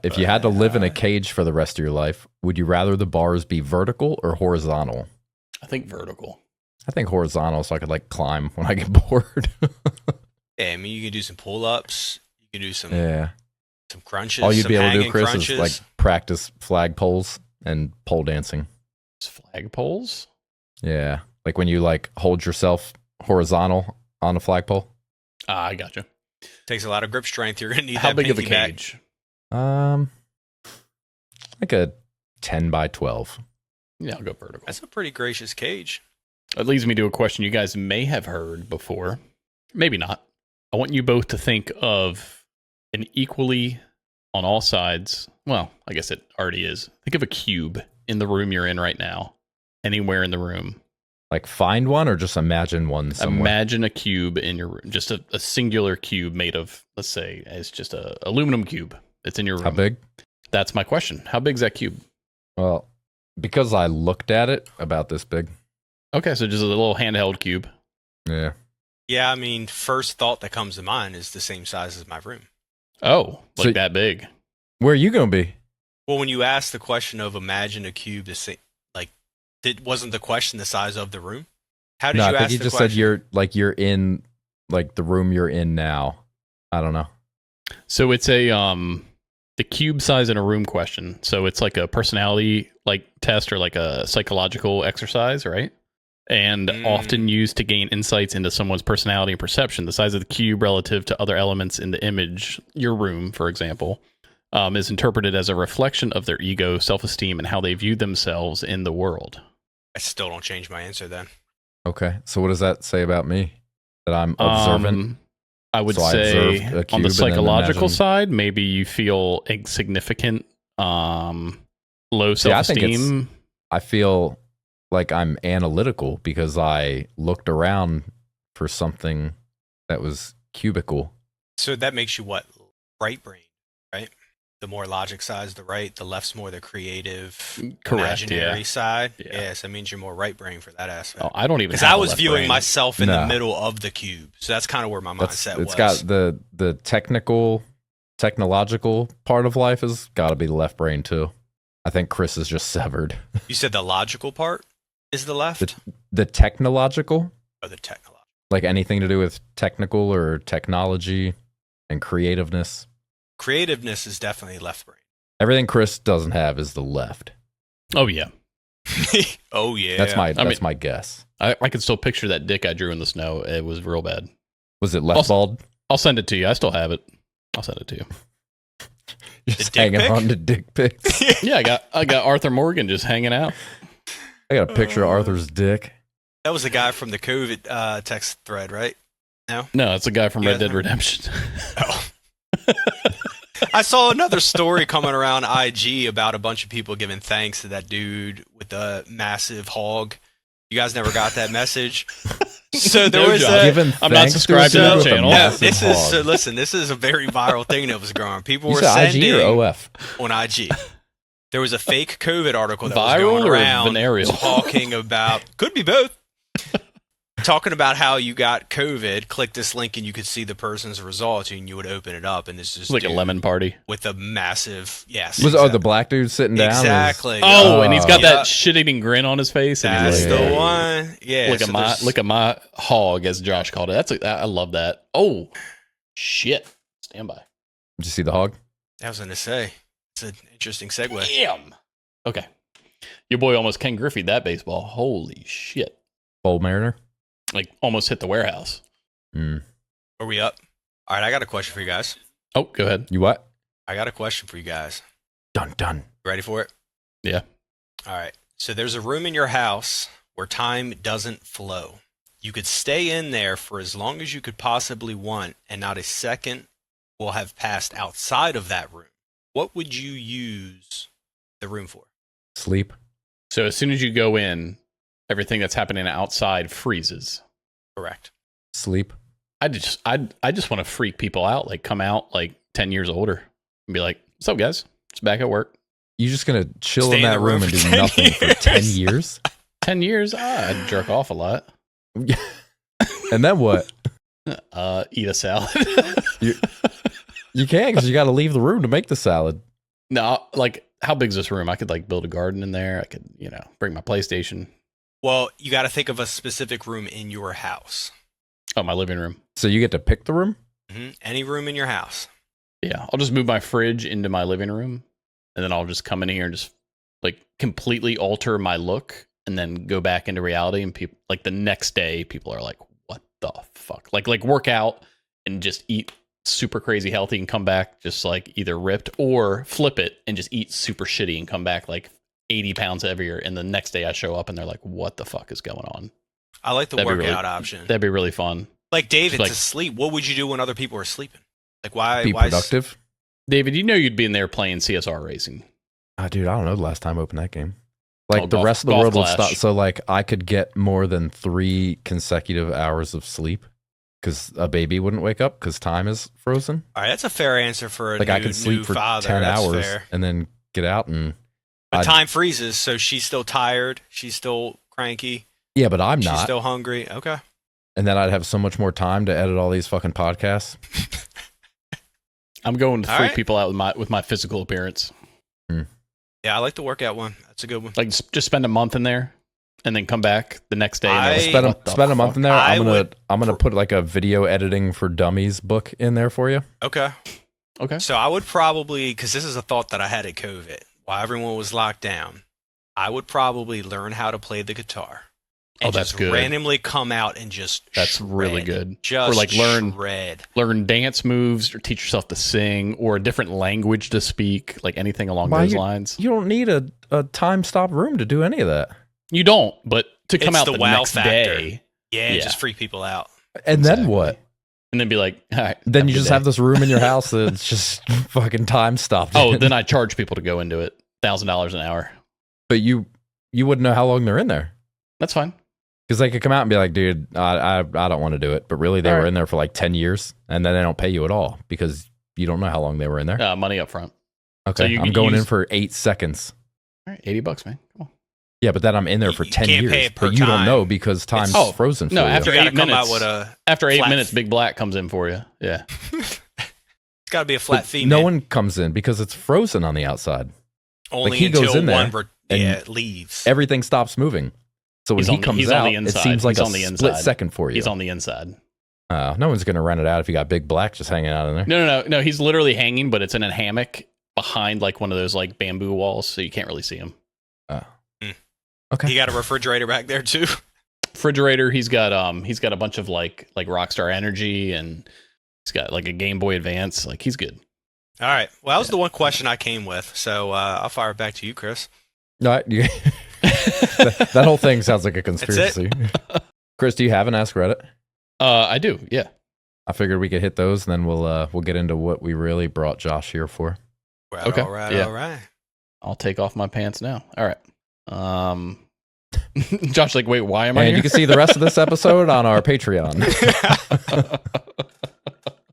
if you had to live in a cage for the rest of your life, would you rather the bars be vertical or horizontal? I think vertical. I think horizontal so I could like climb when I get bored. Yeah, I mean, you can do some pull-ups. You can do some Yeah. crunches. All you'd some be able to do, hanging Chris, crunches. is like practice flag poles and pole dancing. It's flagpoles? Yeah. Like when you like hold yourself horizontal on a flagpole. Ah, I gotcha. Takes a lot of grip strength. You're gonna need How that big of a pinky back. cage? Like a 10 by 12. Yeah, I'll go vertical. That's a pretty gracious cage. That leads me to a question you guys may have heard before. Maybe not. I want you both to think of an equally on all sides. Well, I guess it already is. Think of a cube in the room you're in right now. Anywhere in the room. Like find one or just imagine one somewhere? Imagine a cube in your room. Just a singular cube made of, let's say, it's just a aluminum cube. It's in your room. How big? That's my question. How big is that cube? Well, because I looked at it, about this big. Okay, so just a little handheld cube. Yeah. Yeah, I mean, first thought that comes to mind is the same size as my room. Oh, like So- that big. Where are you going to be? Well, when you asked the question of imagine a cube, the same, like, wasn't the question the size of the room? How did No, you I think ask you the just question? said you're in like the room you're in now. I don't know. So it's a the cube size in a room question. So it's like a personality like test or like a psychological exercise, right? and often used to gain insights into someone's personality and perception. The size of the cube relative to other elements in the image, your room, for example, is interpreted as a reflection of their ego, self-esteem, and how they view themselves in the world. I still don't change my answer then. Okay, so what does that say about me? That I'm observant? I would So I say observe a cube on the and then psychological imagine- side, maybe you feel insignificant, low See, I think self-esteem. I feel like I'm analytical because I looked around for something that was cubical. So that makes you what? Right brain, right? The more logic side is the right, the left's more the creative, Correct, imaginary yeah. side. Yeah. Yes, that means you're more right brain for that aspect. Oh, I don't even Because have I a was left viewing brain. myself in No. the middle of the cube, so that's kind of where my mindset It's was. got the technological part of life has got to be the left brain too. I think Chris is just severed. You said the logical part is the left, The technological, or the technological? like anything to do with technical or technology and creativeness. Creativeness is definitely left brain. Everything Chris doesn't have is the left. Oh, yeah. Oh yeah, That's my mean- my guess. I can still picture that dick I drew in the snow. It was real bad. Was it left Also- bald? I'll send it to you. I still have it. I'll send it to you. Just dick hanging pic? on to dick pics. Yeah, I got Arthur Morgan just hanging out. I got a picture of Arthur's dick. That was the guy from the COVID text thread, right? No. No, it's a guy from You Red guys Dead know? Redemption. Oh. I saw another story coming around IG about a bunch of people giving thanks to that dude with the massive hog. You guys never got that message? So there No, was John. a, Given I'm not thanks to a subscribed to dude that with a channel. yeah, massive this is hog. so listen, this is a very viral thing that was going on. People You were said sending IG or OF? on IG. There was a fake COVID article that Viral was going or around venereal? talking about could be both. Talking about how you got COVID, click this link and you could see the person's results, and you would open it up, and this is It's like a dude lemon party. with a massive Was exactly. the black dude sitting down? Exactly. Oh, and he's got Yeah. that shit-eating grin on his face. And That's he's Yeah. like, the one. Yeah. look so at my there's- look at my hog, as Josh called it. I love that. Oh, shit! Stand by. Did you see the hog? I was going to say it's an interesting segue. Damn. Okay, your boy almost Ken Griffey that baseball. Holy shit! Bold Mariner? Like almost hit the warehouse. Mm. Are we up? All right, I got a question for you guys. Oh, go ahead. You what? I got a question for you guys. Done. Ready for it? Yeah. All right. So there's a room in your house where time doesn't flow. You could stay in there for as long as you could possibly want, and not a second will have passed outside of that room. What would you use the room for? Sleep? So as soon as you go in, everything that's happening outside freezes. Correct. Sleep? I just want to freak people out. Like come out like 10 years older and be like, "What's up, guys? It's back at work." You just gonna chill Stay in in that the room room and for do 10 nothing for 10 years. years? 10 years? I'd jerk off a lot. And then what? Eat a salad. You can't because you got to leave the room to make the salad. No, like how big's this room? I could like build a garden in there. I could, bring my PlayStation. Well, you got to think of a specific room in your house. Oh, my living room. So you get to pick the room? Any room in your house. Yeah, I'll just move my fridge into my living room, and then I'll just come in here and just like completely alter my look, and then go back into reality. And people like the next day, people are like, "What the fuck?" Like work out and just eat super crazy healthy and come back just like either ripped, or flip it and just eat super shitty and come back like 80 pounds heavier. And the next day I show up and they're like, "What the fuck is going on?" I like the That'd be workout really- option. That'd be really fun. Like David's like- asleep. What would you do when other people are sleeping? Like why? Be why productive? David, you'd be in there playing CSR racing. Dude, I don't know the last time I opened that game. Like Oh, the golf- rest of the golf world would clash. stop. So like I could get more than 3 consecutive hours of sleep because a baby wouldn't wake up because time is frozen. All right, that's a fair answer for a Like new, I could sleep new for father. 10 That's hours fair. and then get out and But I'd- time freezes, so she's still tired. She's still cranky. yeah, but I'm She's not. still hungry. Okay. And then I'd have so much more time to edit all these fucking podcasts. I'm going to All freak right. people out with my physical appearance. Yeah, I like the workout one. That's a good one. Like just spend a month in there and then come back the next day. And they're like, Spend "What the a month fuck?" in there. I I'm gonna put like a video editing for dummies book in there for you. Okay. Okay. So I would probably, because this is a thought that I had at COVID, while everyone was locked down, I would probably learn how to play the guitar. and that's just good. randomly come out and just That's really good. Just or like shred. learn dance moves or teach yourself to sing or a different language to speak, like anything along Why those lines. You don't need a time stop room to do any of that. You don't, but to come It's out the the wow next factor. day. Yeah, Yeah. just freak people out. And Exactly. then what? And then be like, all right. Then you just have this room in your house that's just fucking time stopped. Oh, then I charge people to go into it. $1,000 an hour. But you wouldn't know how long they're in there. That's fine. Because they could come out and be like, dude, I don't want to do it. But really, they All were right. in there for like 10 years, and then they don't pay you at all because you don't know how long they were in there. Money up front. Okay, so you I'm could going in use- for 8 seconds. All right, $80, man. Come on. Yeah, but then I'm in there for You 10 can't years. pay it per But you don't time. know because time's Oh, frozen for no, you. after You got to 8 come out minutes. with a. After 8 flat minutes, Big Black comes in for you. Yeah. It's got to be a flat But fee. no man. one comes in because it's frozen on the outside. Only he goes until in there one and leaves. Everything stops moving. So when He's he on the- comes he's on out, the it inside. seems like He's a on the split inside. second for you. He's on the inside. No one's going to rent it out if you got Big Black just hanging out in there. No. He's literally hanging, but it's in a hammock behind like one of those like bamboo walls, so you can't really see him. Okay. You got a refrigerator back there too. Refrigerator. He's got a bunch of like Rockstar Energy, and he's got like a Game Boy Advance. Like he's good. All right. Well, that was the one question I came with, so I'll fire it back to you, Chris. No, that whole thing sounds like a That's conspiracy. Chris, do you have an Ask Reddit? I do. Yeah. I figured we could hit those, and then we'll get into what we really brought Josh here for. Right, Okay. All right. Yeah. All right. I'll take off my pants now. All right. Josh, like, wait, why am I And here? you can see the rest of this episode on our Patreon.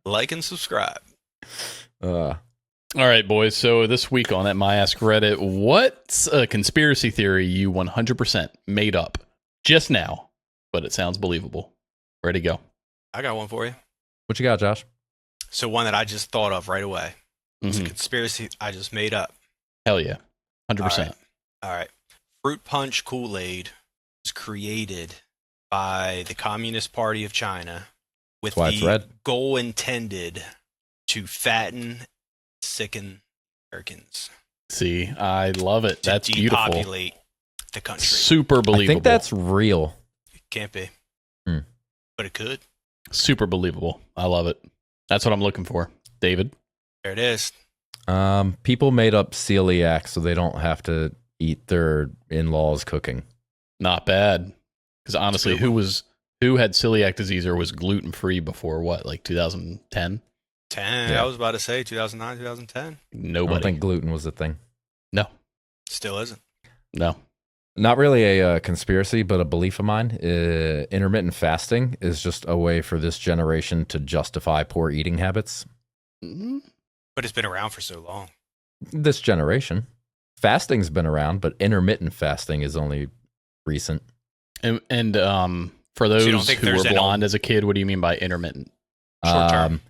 Like and subscribe. All right, boys. So this week on that My Ask Reddit, what's a conspiracy theory you 100% made up just now, but it sounds believable? Ready to go. I got one for you. What you got, Josh? So one that I just thought of right away. It's a Mhm. conspiracy I just made up. Hell yeah. 100%. All right. Fruit Punch Kool-Aid was created by the Communist Party of China with That's why it's the red. goal intended to fatten, sicken Americans. See, I love it. To That's beautiful. depopulate the country. Super believable. I think that's real. It can't be. Hmm. But it could. super believable. I love it. That's what I'm looking for. David? There it is. People made up celiac so they don't have to eat their in-laws cooking. Not bad. Because honestly, who had celiac disease or was gluten-free before what, like 2010? 10. Yeah. I was about to say 2009, 2010. I Nobody. don't think gluten was a thing. No. Still isn't. No. Not really a conspiracy, but a belief of mine. Intermittent fasting is just a way for this generation to justify poor eating habits. Mhm. But it's been around for so long. This generation. Fasting's been around, but intermittent fasting is only recent. And for you don't those think who were there's an blonde as a kid, what do you mean by intermittent? Short term.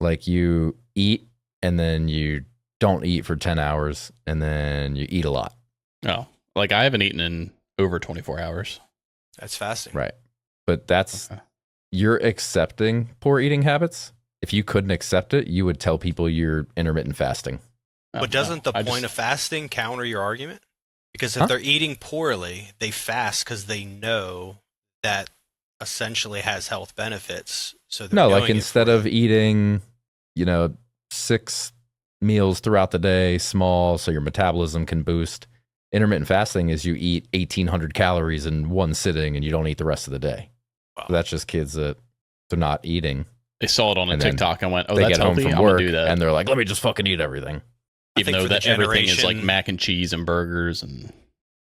Like you eat and then you don't eat for 10 hours and then you eat a lot. Oh, like I haven't eaten in over 24 hours. That's fasting. Right. But that's, Okay. you're accepting poor eating habits. If you couldn't accept it, you would tell people you're intermittent fasting. Oh, But doesn't no. the I point just- of fasting counter your argument? Because if Huh? they're eating poorly, they fast because they know that essentially has health benefits. So they're No, like doing it instead for- of eating, 6 meals throughout the day, small, so your metabolism can boost. Intermittent fasting is you eat 1,800 calories in one sitting and you don't eat the rest of the day. Wow. So that's just kids that they're not eating. They saw it on a And then TikTok and went, "Oh, they that's get home healthy. from I'm work gonna do that." and they're like, let me just fucking eat everything. I Even think though for the that everything is like generation- mac and cheese and burgers and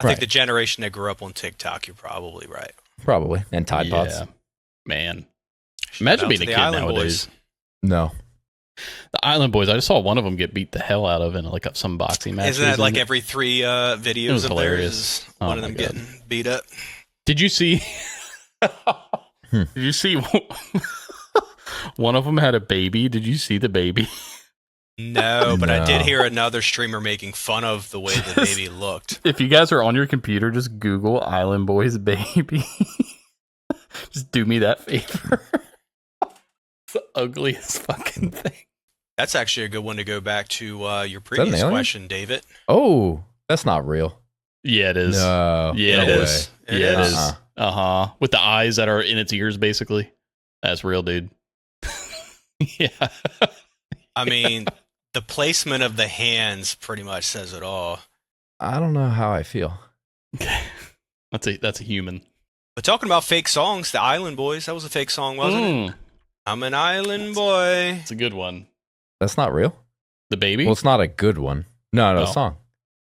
I think Right. the generation that grew up on TikTok, you're probably right. Probably. And Tide Pods. Man, Shout imagine out being to a the kid Island nowadays. Boys. No. The Island Boys. I just saw one of them get beat the hell out of in like some boxing match. Isn't that like every 3 videos was of hilarious. theirs? Oh One of my them God. getting beat up. Did you see? Did you see? One of them had a baby. Did you see the baby? No, but I did No. hear another streamer making fun of the way the baby looked. If you guys are on your computer, just Google Island Boys baby. Just do me that favor. It's the ugliest fucking thing. That's actually a good one to go back to your an previous alien? question, David. Oh, that's not real. Yeah, it is. No. Yeah, no it way. is. It Yeah, it is. is. With the eyes that are in its ears, basically. That's real, dude. Yeah. I mean, the placement of the hands pretty much says it all. I don't know how I feel. That's a human. But talking about fake songs, the Island Boys, that was a fake song, wasn't it? I'm an island boy. It's a good one. That's not real? The Baby? Well, it's not a good one. No, No. song.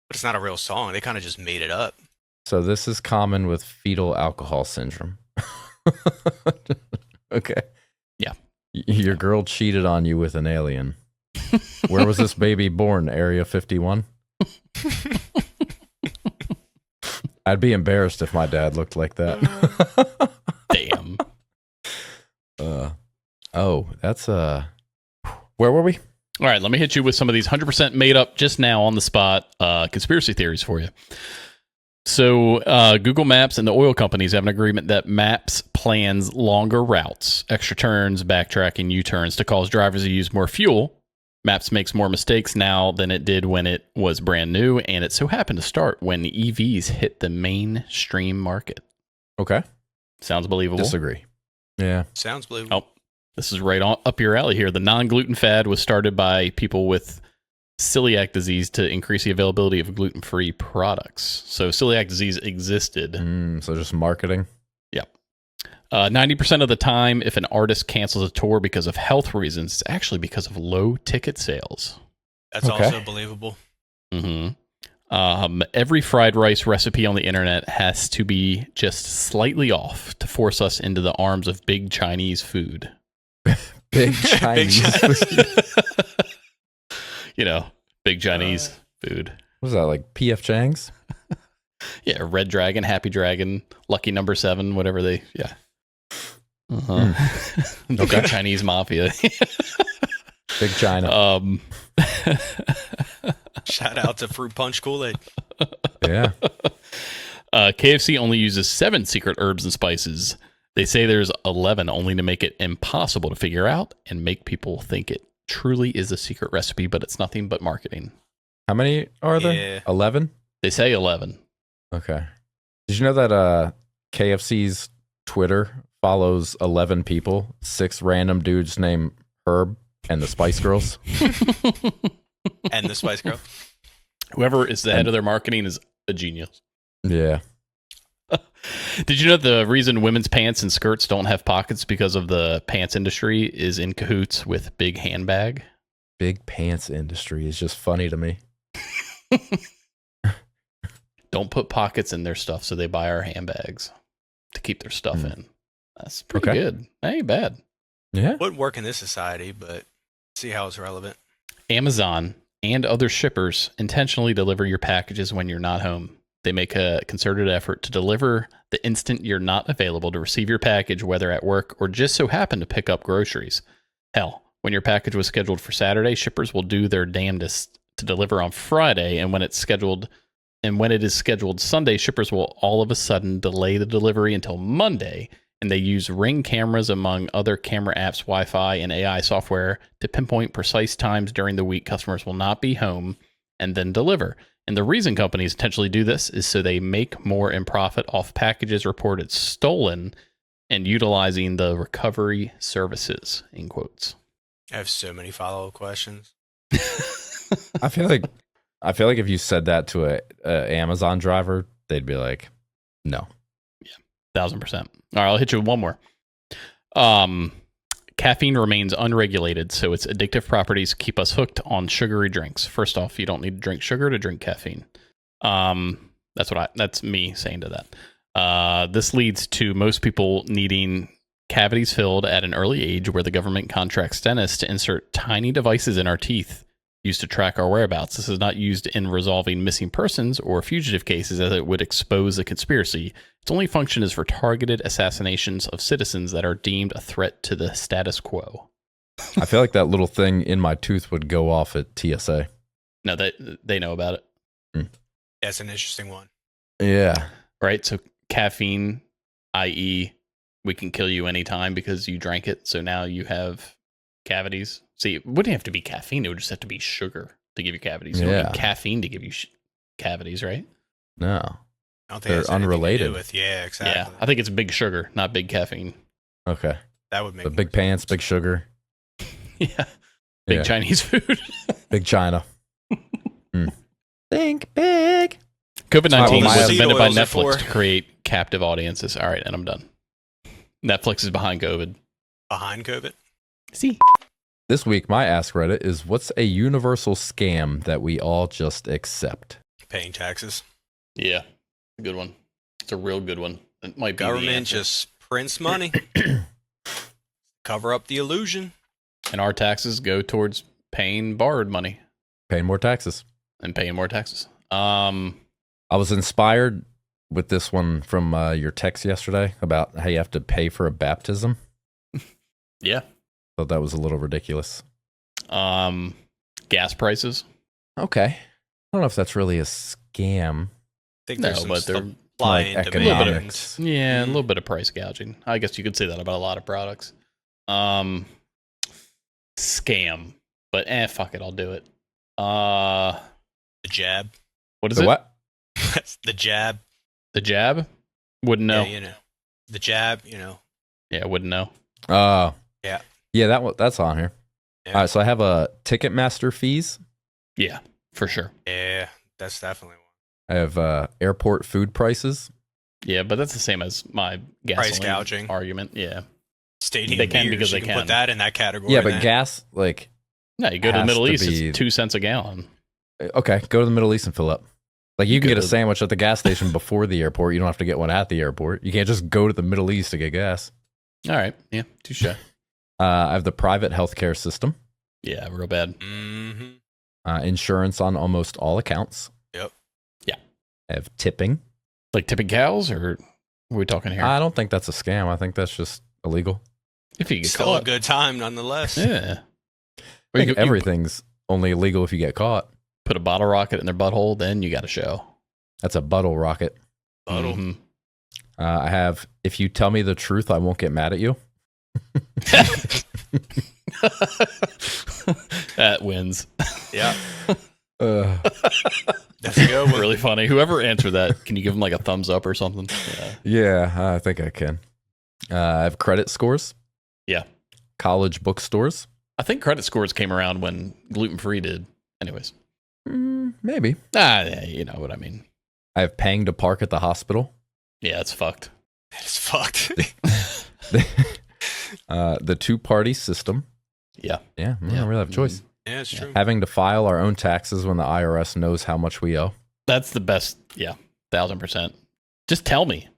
But it's not a real song. They kind of just made it up. So this is common with fetal alcohol syndrome. Okay. Yeah. Your girl cheated on you with an alien. Where was this baby born? Area 51? I'd be embarrassed if my dad looked like that. Damn. That's where were we? All right, let me hit you with some of these 100% made up just now on the spot conspiracy theories for you. So Google Maps and the oil companies have an agreement that Maps plans longer routes, extra turns, backtracking, U-turns to cause drivers to use more fuel. Maps makes more mistakes now than it did when it was brand new, and it so happened to start when EVs hit the mainstream market. Okay. Sounds believable. Disagree. Yeah. Sounds believable. Oh, this is right on up your alley here. The non-gluten fad was started by people with celiac disease to increase the availability of gluten-free products. So celiac disease existed. So just marketing. Yep. 90% of the time, if an artist cancels a tour because of health reasons, it's actually because of low ticket sales. That's Okay. also believable. Every fried rice recipe on the internet has to be just slightly off to force us into the arms of big Chinese food. Big Chinese food. You know, big Chinese food. What was that, like P.F. Chang's? Yeah, Red Dragon, Happy Dragon, Lucky Number 7, whatever they, yeah. The big Chinese mafia. Big China. Shout out to Fruit Punch Kool-Aid. Yeah. KFC only uses 7 secret herbs and spices. They say there's 11 only to make it impossible to figure out and make people think it truly is a secret recipe, but it's nothing but marketing. How many are there? Yeah. 11? They say 11. Okay. Did you know that KFC's Twitter follows 11 people, 6 random dudes named Herb and the Spice Girls? And the Spice Girl. Whoever is the head of their marketing is a genius. Yeah. Did you know the reason women's pants and skirts don't have pockets because of the pants industry is in cahoots with Big Handbag? Big pants industry is just funny to me. Don't put pockets in their stuff, so they buy our handbags to keep their stuff in. That's pretty good. That ain't bad. Yeah. Wouldn't work in this society, but see how it's relevant. Amazon and other shippers intentionally deliver your packages when you're not home. They make a concerted effort to deliver the instant you're not available to receive your package, whether at work or just so happen to pick up groceries. Hell, when your package was scheduled for Saturday, shippers will do their damnedest to deliver on Friday, and when it is scheduled Sunday, shippers will all of a sudden delay the delivery until Monday, and they use Ring cameras among other camera apps, Wi-Fi, and AI software to pinpoint precise times during the week customers will not be home and then deliver. And the reason companies intentionally do this is so they make more in profit off packages reported stolen and utilizing the recovery services, in quotes. I have so many follow-up questions. I feel like if you said that to a Amazon driver, they'd be like, no. 1,000%. All right, I'll hit you with one more. Caffeine remains unregulated, so its addictive properties keep us hooked on sugary drinks. First off, you don't need to drink sugar to drink caffeine. That's me saying to that. This leads to most people needing cavities filled at an early age, where the government contracts dentists to insert tiny devices in our teeth used to track our whereabouts. This is not used in resolving missing persons or fugitive cases, as it would expose a conspiracy. Its only function is for targeted assassinations of citizens that are deemed a threat to the status quo. I feel like that little thing in my tooth would go off at TSA. No, they know about it. That's an interesting one. Yeah. Right? So caffeine, i.e., we can kill you anytime because you drank it. So now you have cavities. See, it wouldn't have to be caffeine. It would just have to be sugar to give you cavities. You don't need caffeine to give you cavities, right? No. I don't think They're it has anything to do unrelated. with, yeah, exactly. Yeah, I think it's big sugar, not big caffeine. Okay. That would make The big pants, big sugar. Yeah, big Yeah. Chinese food. Big China. Think big. COVID-19 Well, was seed invented by oils are Netflix for- to create captive audiences. All right, and I'm done. Netflix is behind COVID. behind COVID. See, This week, my Ask Reddit is what's a universal scam that we all just accept? Paying taxes. yeah, a good one. It's a real good one. It might be the Government answer. just prints money. Cover up the illusion. And our taxes go towards paying borrowed money Paying more taxes. and paying more taxes. I was inspired with this one from your text yesterday about how you have to pay for a baptism. Yeah. Thought that was a little ridiculous. Gas prices. Okay. I don't know if that's really a scam. I think No, there's some but they're supply like and economics. demand. Yeah, a little bit of price gouging. I guess you could say that about a lot of products. Scam. But fuck it, I'll do it. The jab. What is The it? what? The jab. The jab? Wouldn't know. Yeah, you know. The jab, you know. Yeah, wouldn't know. Yeah. Yeah, that's on here. Yeah. All right, so I have Ticketmaster fees. Yeah, for sure. Yeah, that's definitely one. I have airport food prices. Yeah, but that's the same as my gasoline Price gouging. argument. Yeah. Stadium They can beers, because you they can can. put that in that category. Yeah, but then. gas, like, No, you go to the Has Middle to East, be- it's 2 cents a gallon. okay, go to the Middle East and fill up. Like, you can Go get a to- sandwich at the gas station before the airport. You don't have to get one at the airport. You can't just go to the Middle East to get gas. All right. Yeah, touche. I have the private healthcare system, Yeah, real bad. Mm-hmm. insurance on almost all accounts. Yep. Yeah. I have tipping. Like tipping cows, or what are we talking here? I don't think that's a scam. I think that's just illegal. If you get Still caught. a good time, nonetheless. Yeah. I think you everything's only illegal if you get caught. put a bottle rocket in their butthole, then you got a show. That's a buttle rocket. Buttle. Mhm. I have, if you tell me the truth, I won't get mad at you. That wins. Yeah, Uh, that's a good one. Really funny. Whoever answered that, can you give them like a thumbs up or something? Yeah. yeah, I think I can. I have credit scores. Yeah. College bookstores. I think credit scores came around when gluten free did. Anyways. Maybe. Yeah, you know what I mean. I have paying to park at the hospital. Yeah, it's fucked. It's fucked. The two-party system. Yeah. Yeah, we don't really have a choice. Yeah, it's true. Having to file our own taxes when the IRS knows how much we owe. That's the best. Yeah, 1000%. Just tell me.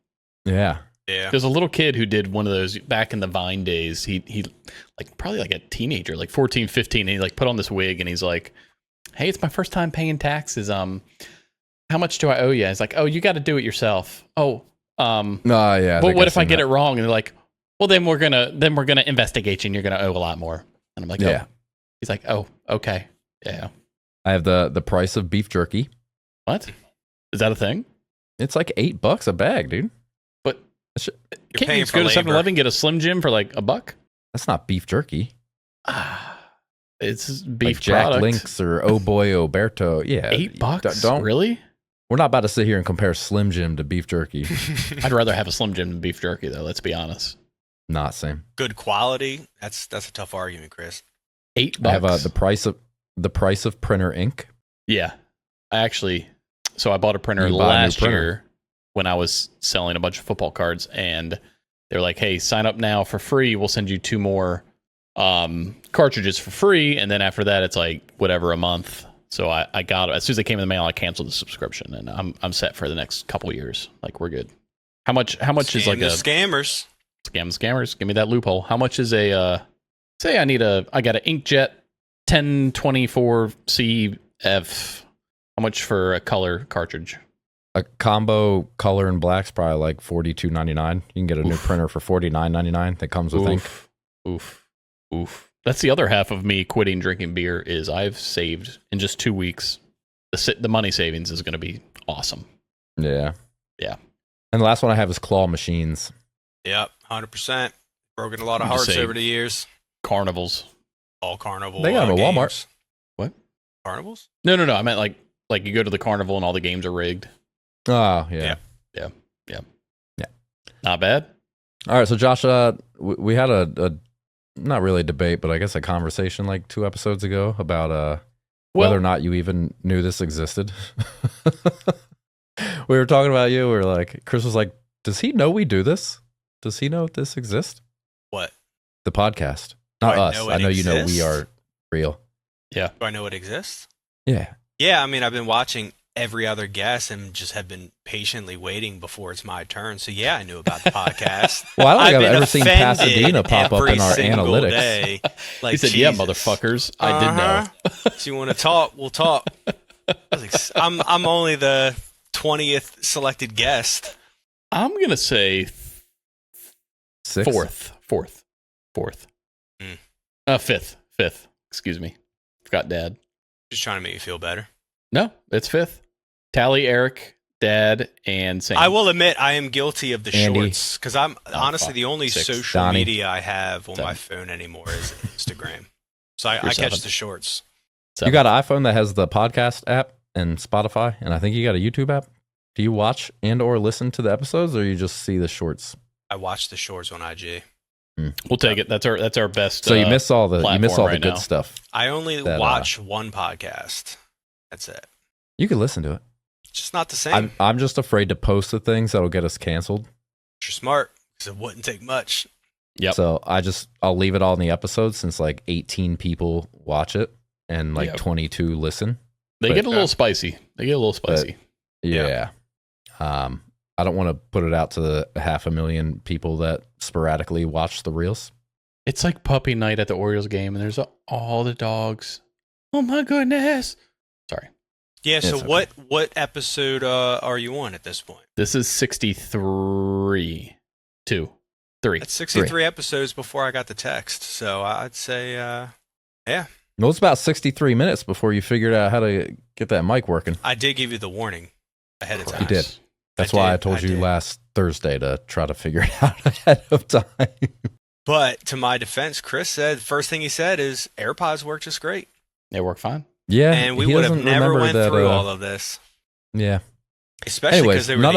Yeah. Yeah. There's a little kid who did one of those back in the Vine days. He like probably like a teenager, like 14, 15, and he like put on this wig and he's like, "Hey, it's my first time paying taxes. How much do I owe you?" He's like, "Oh, you got to do it yourself." Oh, No, yeah. but what if I get it wrong? And they're like, "Well, then we're gonna investigate you, and you're gonna owe a lot more." And I'm like, Yeah. "Oh." He's like, "Oh, okay, yeah." I have the price of beef jerky. What is that a thing? It's like $8 a bag, dude. But You're can't you paying just for go to labor. 7-Eleven and get a Slim Jim for like $1? That's not beef jerky. It's beef like Jack product. Links or Oh Boy Oberto. Yeah. $8? Don't. Really? We're not about to sit here and compare Slim Jim to beef jerky. I'd rather have a Slim Jim than beef jerky, though. Let's be honest. Not same. Good quality. That's a tough argument, Chris. $8. I have the price of printer ink. Yeah, I bought a printer You bought a new last printer. year when I was selling a bunch of football cards, and they're like, "Hey, sign up now for free. We'll send you 2 more cartridges for free, and then after that, it's like whatever a month." So I got it as soon as they came in the mail. I canceled the subscription, and I'm set for the next couple years. Like we're good. How much is like the a scammers? scammers? Give me that loophole. How much is a say I got an inkjet 1024 CF. How much for a color cartridge? A combo color and black's probably like $42.99. You can get a new Oof. printer for $49.99 that comes with ink. Oof. That's the other half of me quitting drinking beer is I've saved in just 2 weeks. The money savings is going to be awesome. Yeah. Yeah. And the last one I have is claw machines. Yep, 100%. Broken a lot of I'm just hearts saying. over the years. Carnivals. All carnival. They got 'em at Walmart. games. What? Carnivals? No. I meant like you go to the carnival and all the games are rigged. Oh, yeah. Yeah. Yeah. Yeah. Not bad. All right, so Josh, we had a not really a debate, but I guess a conversation like 2 episodes ago about whether or not you even knew this existed. We were talking about you. We were like, Chris was like, "Does he know we do this? Does he know this exists?" What? The podcast, not us. I know you know we are real. Yeah. Do I know it exists? Yeah. Yeah, I mean, I've been watching every other guest and just have been patiently waiting before it's my turn. So yeah, I knew about the podcast. Well, I don't think I've I've been ever seen offended Pasadena pop up every in our single analytics. day. Like, He said, Jesus. "Yeah, motherfuckers, I did know." So you want to talk? We'll talk. I was like, I'm only the 20th selected guest. I'm gonna say 6? fourth. Mm. Fifth. Excuse me. Forgot Dad. Just trying to make you feel better. No, it's fifth. Tally, Eric, Dad, and Sam. I will admit I am guilty of the Andy. shorts because I'm honestly fuck. the only 6. social Donnie. media I have on 7. my phone anymore is Instagram. So I You're catch 7. the shorts. You got an iPhone that has the podcast app and Spotify, and I think you got a YouTube app. Do you watch and or listen to the episodes, or you just see the shorts? I watch the shorts on IG. We'll take it. That's our best. So you miss all the platform right good now. stuff. I only That, watch one podcast. That's it. You can listen to it. It's just not the same. I'm just afraid to post the things that'll get us canceled. You're smart because it wouldn't take much. Yep. So I'll leave it all in the episode since like 18 people watch it and like Yep. 22 listen. They but- get a little spicy. Yeah. I don't want to put it out to the 500,000 people that sporadically watch the reels. It's like puppy night at the Orioles game, and there's all the dogs. Oh my goodness! Sorry. Yeah. So It's okay. what episode are you on at this point? This is 63. 3. That's 63 episodes before I got the text. So I'd say, yeah. Well, it's about 63 minutes before you figured out how to get that mic working. I did give you the warning ahead of time. You did. That's I why I did, told I you did. last Thursday to try to figure it out ahead of time. But to my defense, Chris said first thing he said is AirPods work just great, They work fine. Yeah, and we he would have doesn't never remember went that, through all of this. Yeah. Especially because Anyways, they were none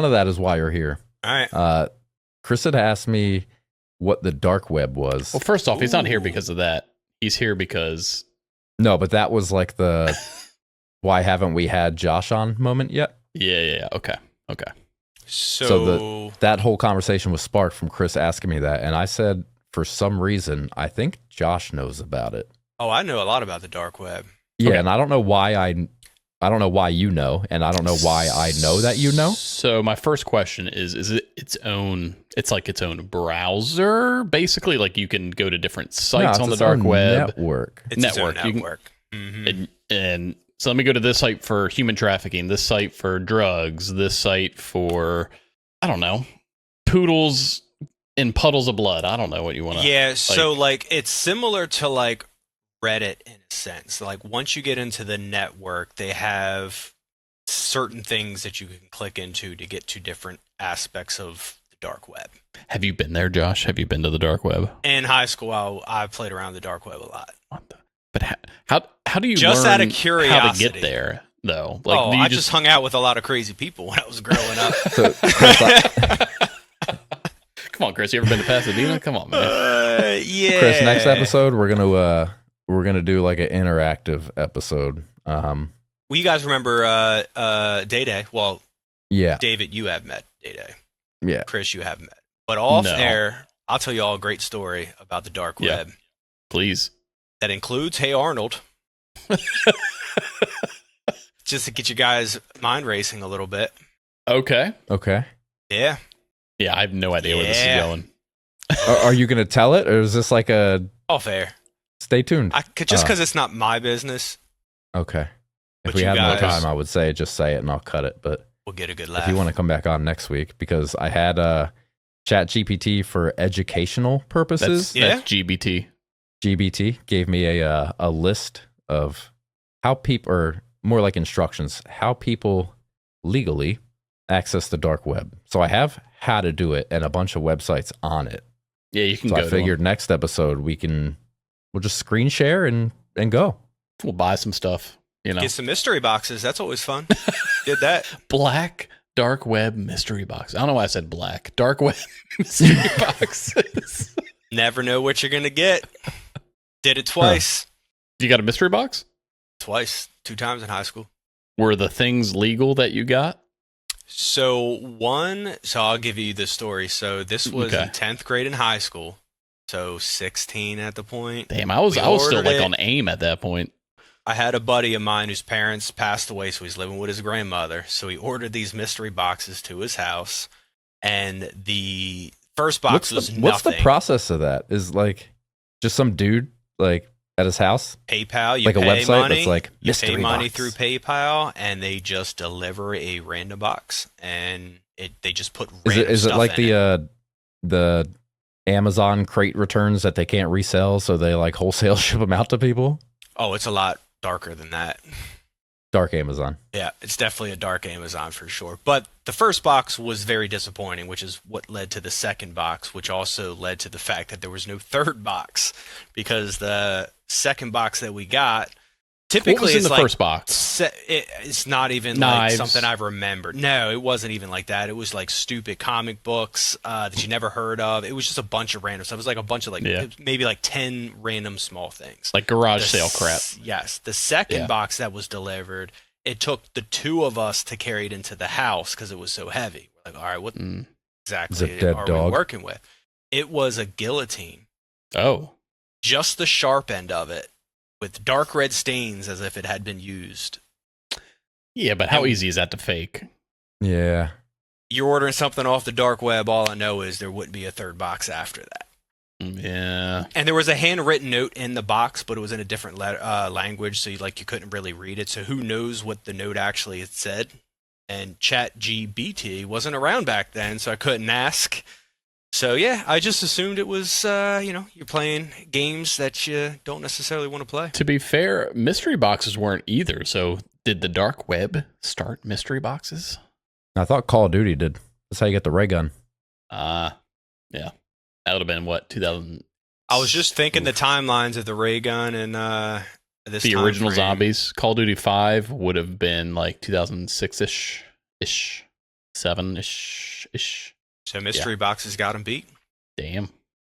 of that is why you're here. All right. Chris had asked me what the dark web was. Well, first off, he's not here Ooh. because of that. He's here because No, but that was like the why haven't we had Josh on moment yet? yeah. Okay. So That whole conversation was sparked from Chris asking me that, and I said for some reason I think Josh knows about it. oh, I know a lot about the dark web. Yeah, Okay. and I don't know why I don't know why you know, and I don't know why I know that you know. So my first question is it its own? It's like its own browser, basically. Like you can go to different sites No, on the it's its own dark web. network. It's its own Network. You can- network. Mhm. And so let me go to this site for human trafficking, this site for drugs, this site for, I don't know, poodles in puddles of blood. I don't know what you want to. Yeah, so like it's similar to like Reddit in a sense. Like once you get into the network, they have certain things that you can click into to get to different aspects of the dark web. Have you been there, Josh? Have you been to the dark web? In high school, I played around the dark web a lot. What the? But how do you Just learn out of how to curiosity. get there though? Like, Oh, do you I just hung out with a lot of crazy people when I was growing up. So, Chris, Come on, Chris. You ever been to Pasadena? Come on, man. Yeah. Chris, next episode we're gonna do like an interactive episode. Well, you guys remember Day Day? Well, Yeah, David, you have met Day Day. yeah. Chris, you have met. But off No. air, I'll tell you all a great story about the dark Yeah. web. Please. That includes Hey Arnold. Just to get you guys mind racing a little bit. Okay. Okay. Yeah. Yeah, I have no idea where this is Yeah. going. Are you gonna tell it, or is this like a All fair. stay tuned? I could just because it's not my business, Okay. But If we you had more guys- time, I would say just say it and I'll cut it. But we'll get a good laugh. if you want to come back on next week, because I had Chat GPT for educational purposes. That's GBT. GBT gave me a list of how people, or more like instructions, how people legally access the dark web. So I have how to do it and a bunch of websites on it. Yeah, you can So go. I figured next episode we'll just screen share and go. We'll buy some stuff. You know, Get some mystery boxes. That's always fun. Did that. black Dark web mystery box. I don't know why I said black. Dark web mystery boxes. Never know what you're going to get. Did it twice. You got a mystery box? Twice. 2 times in high school. Were the things legal that you got? So I'll give you the story. So this was in 10th grade in high school. So 16 at the point. Damn, I was still like on AIM at that point. I had a buddy of mine whose parents passed away, so he's living with his grandmother. So he ordered these mystery boxes to his house, and the first box was nothing. What's the process of that? Is like just some dude like at his house? PayPal, you like pay a website money, that's like you pay money box. through PayPal, and they just deliver a random box, and they just put random Is it stuff like in the Amazon crate returns that they can't resell, so they like wholesale ship them out to people? Oh, it's a lot darker than that. Dark Amazon. Yeah, it's definitely a dark Amazon for sure. But the first box was very disappointing, which is what led to the second box, which also led to the fact that there was no third box, because the second box that we got typically what was in the first box? It's not even like something I've remembered. No, it wasn't even like that. It was like stupid comic books that you never heard of. It was just a bunch of random stuff. It was like a bunch of maybe like 10 random small things. Like garage sale crap. Yes. The second box that was delivered, it took the 2 of us to carry it into the house because it was so heavy. We're like, all right, what exactly are we working with? It was a guillotine. Oh. Just the sharp end of it, with dark red stains as if it had been used. Yeah, but how easy is that to fake? Yeah. You're ordering something off the dark web, all I know is there wouldn't be a third box after that. Yeah. And there was a handwritten note in the box, but it was in a different language, so you couldn't really read it. So who knows what the note actually had said? And ChatGPT wasn't around back then, so I couldn't ask. So yeah, I just assumed it was, you're playing games that you don't necessarily want to play. To be fair, mystery boxes weren't either. So did the dark web start mystery boxes? I thought Call of Duty did. That's how you get the ray gun. Yeah. That would have been what, 2000? I was just thinking the timelines of the ray gun and this the original zombies. Call of Duty 5 would have been like 2006-ish, 7-ish. So mystery boxes got him beat. Damn.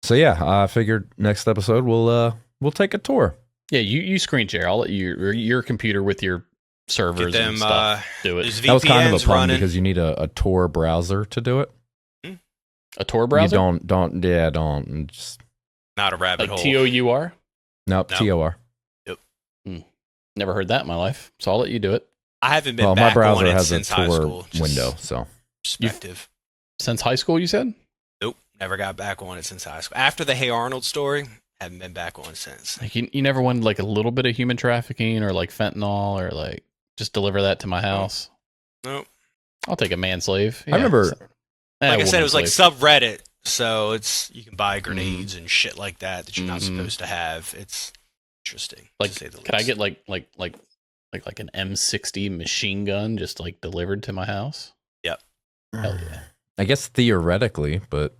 So yeah, I figured next episode we'll take a tour. Yeah, you screen share. I'll let your computer with your servers and stuff do it. That was kind of a pun because you need a Tor browser to do it. A Tor browser? You don't just not a rabbit hole. TOUR? Nope, TOR. Yep. Never heard that in my life, so I'll let you do it. I haven't been back my browser on it has since a high Tor school. window, so perspective. Since high school, you said? Nope, never got back on it since high school. After the Hey Arnold story, haven't been back on since. Like you never wanted like a little bit of human trafficking or like fentanyl or like just deliver that to my house? Nope. I'll take a manslave. I remember, like I said, it was like subreddit, so you can buy grenades and shit like that you're not supposed to have. It's interesting. Like, to say the least. Could I get like an M60 machine gun just like delivered to my house? Yep. Hell yeah. I guess theoretically, but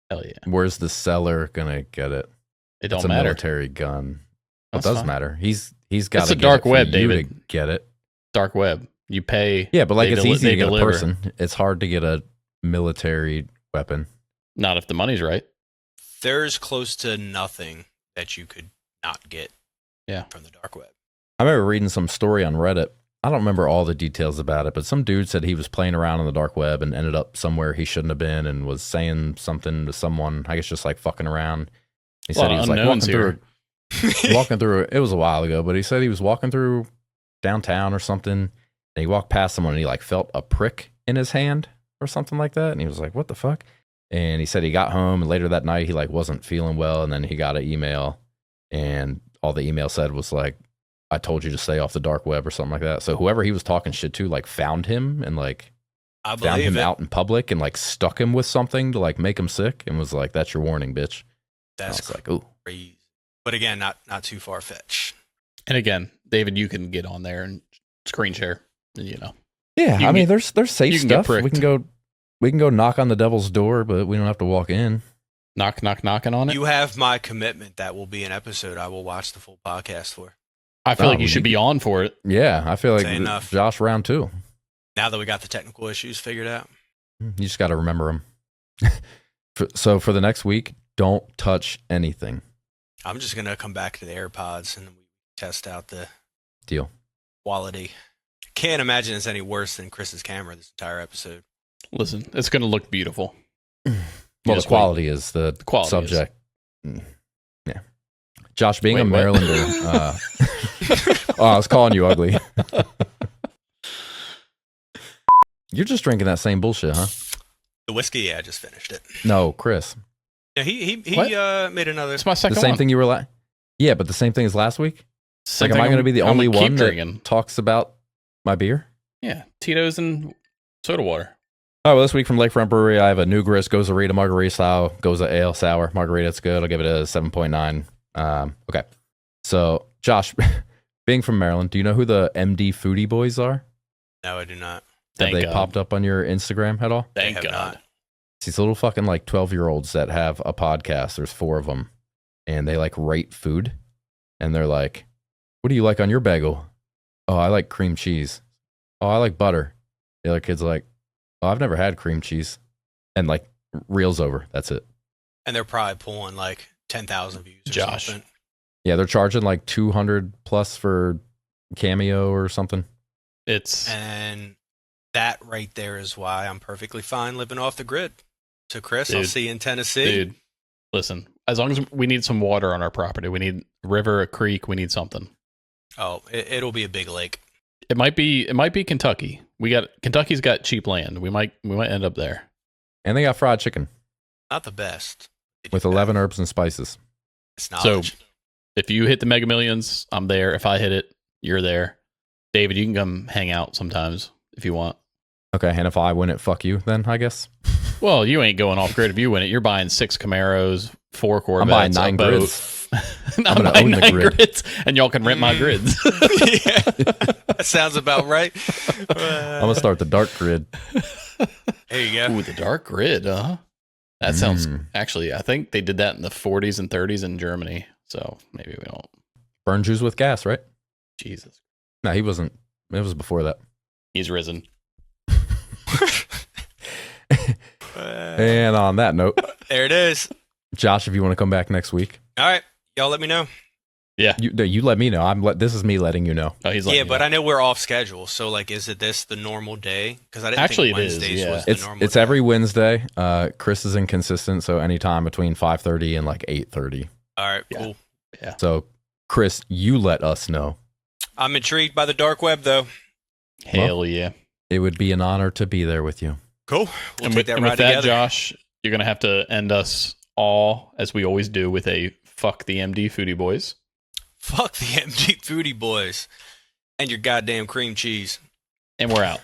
hell yeah. Where's the seller gonna get it? It don't it's a matter. Military gun. That's it does fine. matter. He's got It's to a dark web, you David. to get it. Dark web. You pay. Yeah, but like it's easy to get deliver. a person. It's hard to get a military weapon. Not if the money's right. There's close to nothing that you could not get from the dark web. I remember reading some story on Reddit. I don't remember all the details about it, but some dude said he was playing around on the dark web and ended up somewhere he shouldn't have been and was saying something to someone, I guess just like fucking around. He said he was like walking through, it was a while ago, but he said he was walking through downtown or something, and he walked past someone and he like felt a prick in his hand or something like that, and he was like, what the fuck? And he said he got home and later that night he like wasn't feeling well, and then he got an email and all the email said was like, I told you to stay off the dark web or something like that. So whoever he was talking shit to like found him and like found him out in public and like stuck him with something to like make him sick and was like, that's your warning, bitch. That's like, ooh. Crazy. But again, not too far fetched. And again, David, you can get on there and screen share, you know. Yeah, I mean, there's safe stuff. We can go knock on the devil's door, but we don't have to walk in. Knocking on it. You have my commitment. That will be an episode I will watch the full podcast for. I feel like you should be on for it. Yeah, I feel like Josh round 2. Now that we got the technical issues figured out. You just got to remember them. So for the next week, don't touch anything. I'm just gonna come back to the AirPods and we test out the Deal. quality. Can't imagine it's any worse than Chris's camera this entire episode. Listen, it's going to look beautiful. Well, the just quality is the quality subject. Yeah. Josh, being Wait, a what? Marylander. Oh, I was calling you ugly. You're just drinking that same bullshit, huh? The whiskey, yeah, I just finished it. No, Chris. Yeah, he What? made another. It's my second The same one. thing you were Yeah, but the same thing as last week? Same Like, am thing I going to be the I'm only gonna keep one that drinking. talks about my beer? Yeah, Tito's and soda water. Oh, well, this week from Lakefront Brewery, I have a New Grist Goza Rita Margarita Style Goza Ale Sour Margarita. It's good. I'll give it a 7.9. Okay. So, Josh, being from Maryland, do you know who the MD Foodie Boys are? No, I do not. Have Thank they God. popped up on your Instagram at all? Thank have God. not. It's these little fucking like 12-year-olds that have a podcast. There's 4 of them. And they like rate food. And they're like, what do you like on your bagel? Oh, I like cream cheese. Oh, I like butter. The other kid's like, oh, I've never had cream cheese. And like, reel's over. That's it. And they're probably pulling like 10,000 views or Josh. something. Yeah, they're charging like 200 plus for Cameo or something. It's And that right there is why I'm perfectly fine living off the grid. So, Chris, I'll Dude. see you in Tennessee. dude. Listen, as long as we need some water on our property, we need a river, a creek, we need something. Oh, it'll be a big lake. It might be Kentucky. Kentucky's got cheap land. We might end up there. And they got fried chicken Not the best. with 11 herbs and spices. It's knowledge. If you hit the Mega Millions, I'm there. If I hit it, you're there. David, you can come hang out sometimes if you want. Okay, and if I win it, fuck you then, I guess. Well, you ain't going off grid if you win it. You're buying 6 Camaros, 4 Corvettes. I'm buying 9 a boat. grids. I'm gonna buying own the 9 grid. grids, and y'all can rent my grids. Yeah, that sounds about right. I'm going to start the dark grid. There you go. Ooh, the dark grid, huh? That sounds Mm. actually. I think they did that in the 40s and 30s in Germany. So maybe we don't. Burn Jews with gas, right? Jesus, No, he wasn't. It was before that. he's risen. And on that note, There it is. Josh, if you want to come back next week, All right. Y'all let me know. you let me know. This is me letting you know. Oh, he's Yeah, like, but I know we're off schedule. So, like, is it this the normal day? Because I didn't Actually, think it is, Wednesdays yeah. was the It's normal day. every Wednesday. Chris is inconsistent, so anytime between 5:30 and like 8:30. All right, Yeah. cool. So, Chris, you let us know. I'm intrigued by the dark web, though. hell yeah. It would be an honor to be there with you. Cool. We'll And take with that and ride with that, together. Josh, you're gonna have to end us all as we always do with a fuck the MD Foodie Boys. Fuck the MG Foodie Boys and your goddamn cream cheese. And we're out.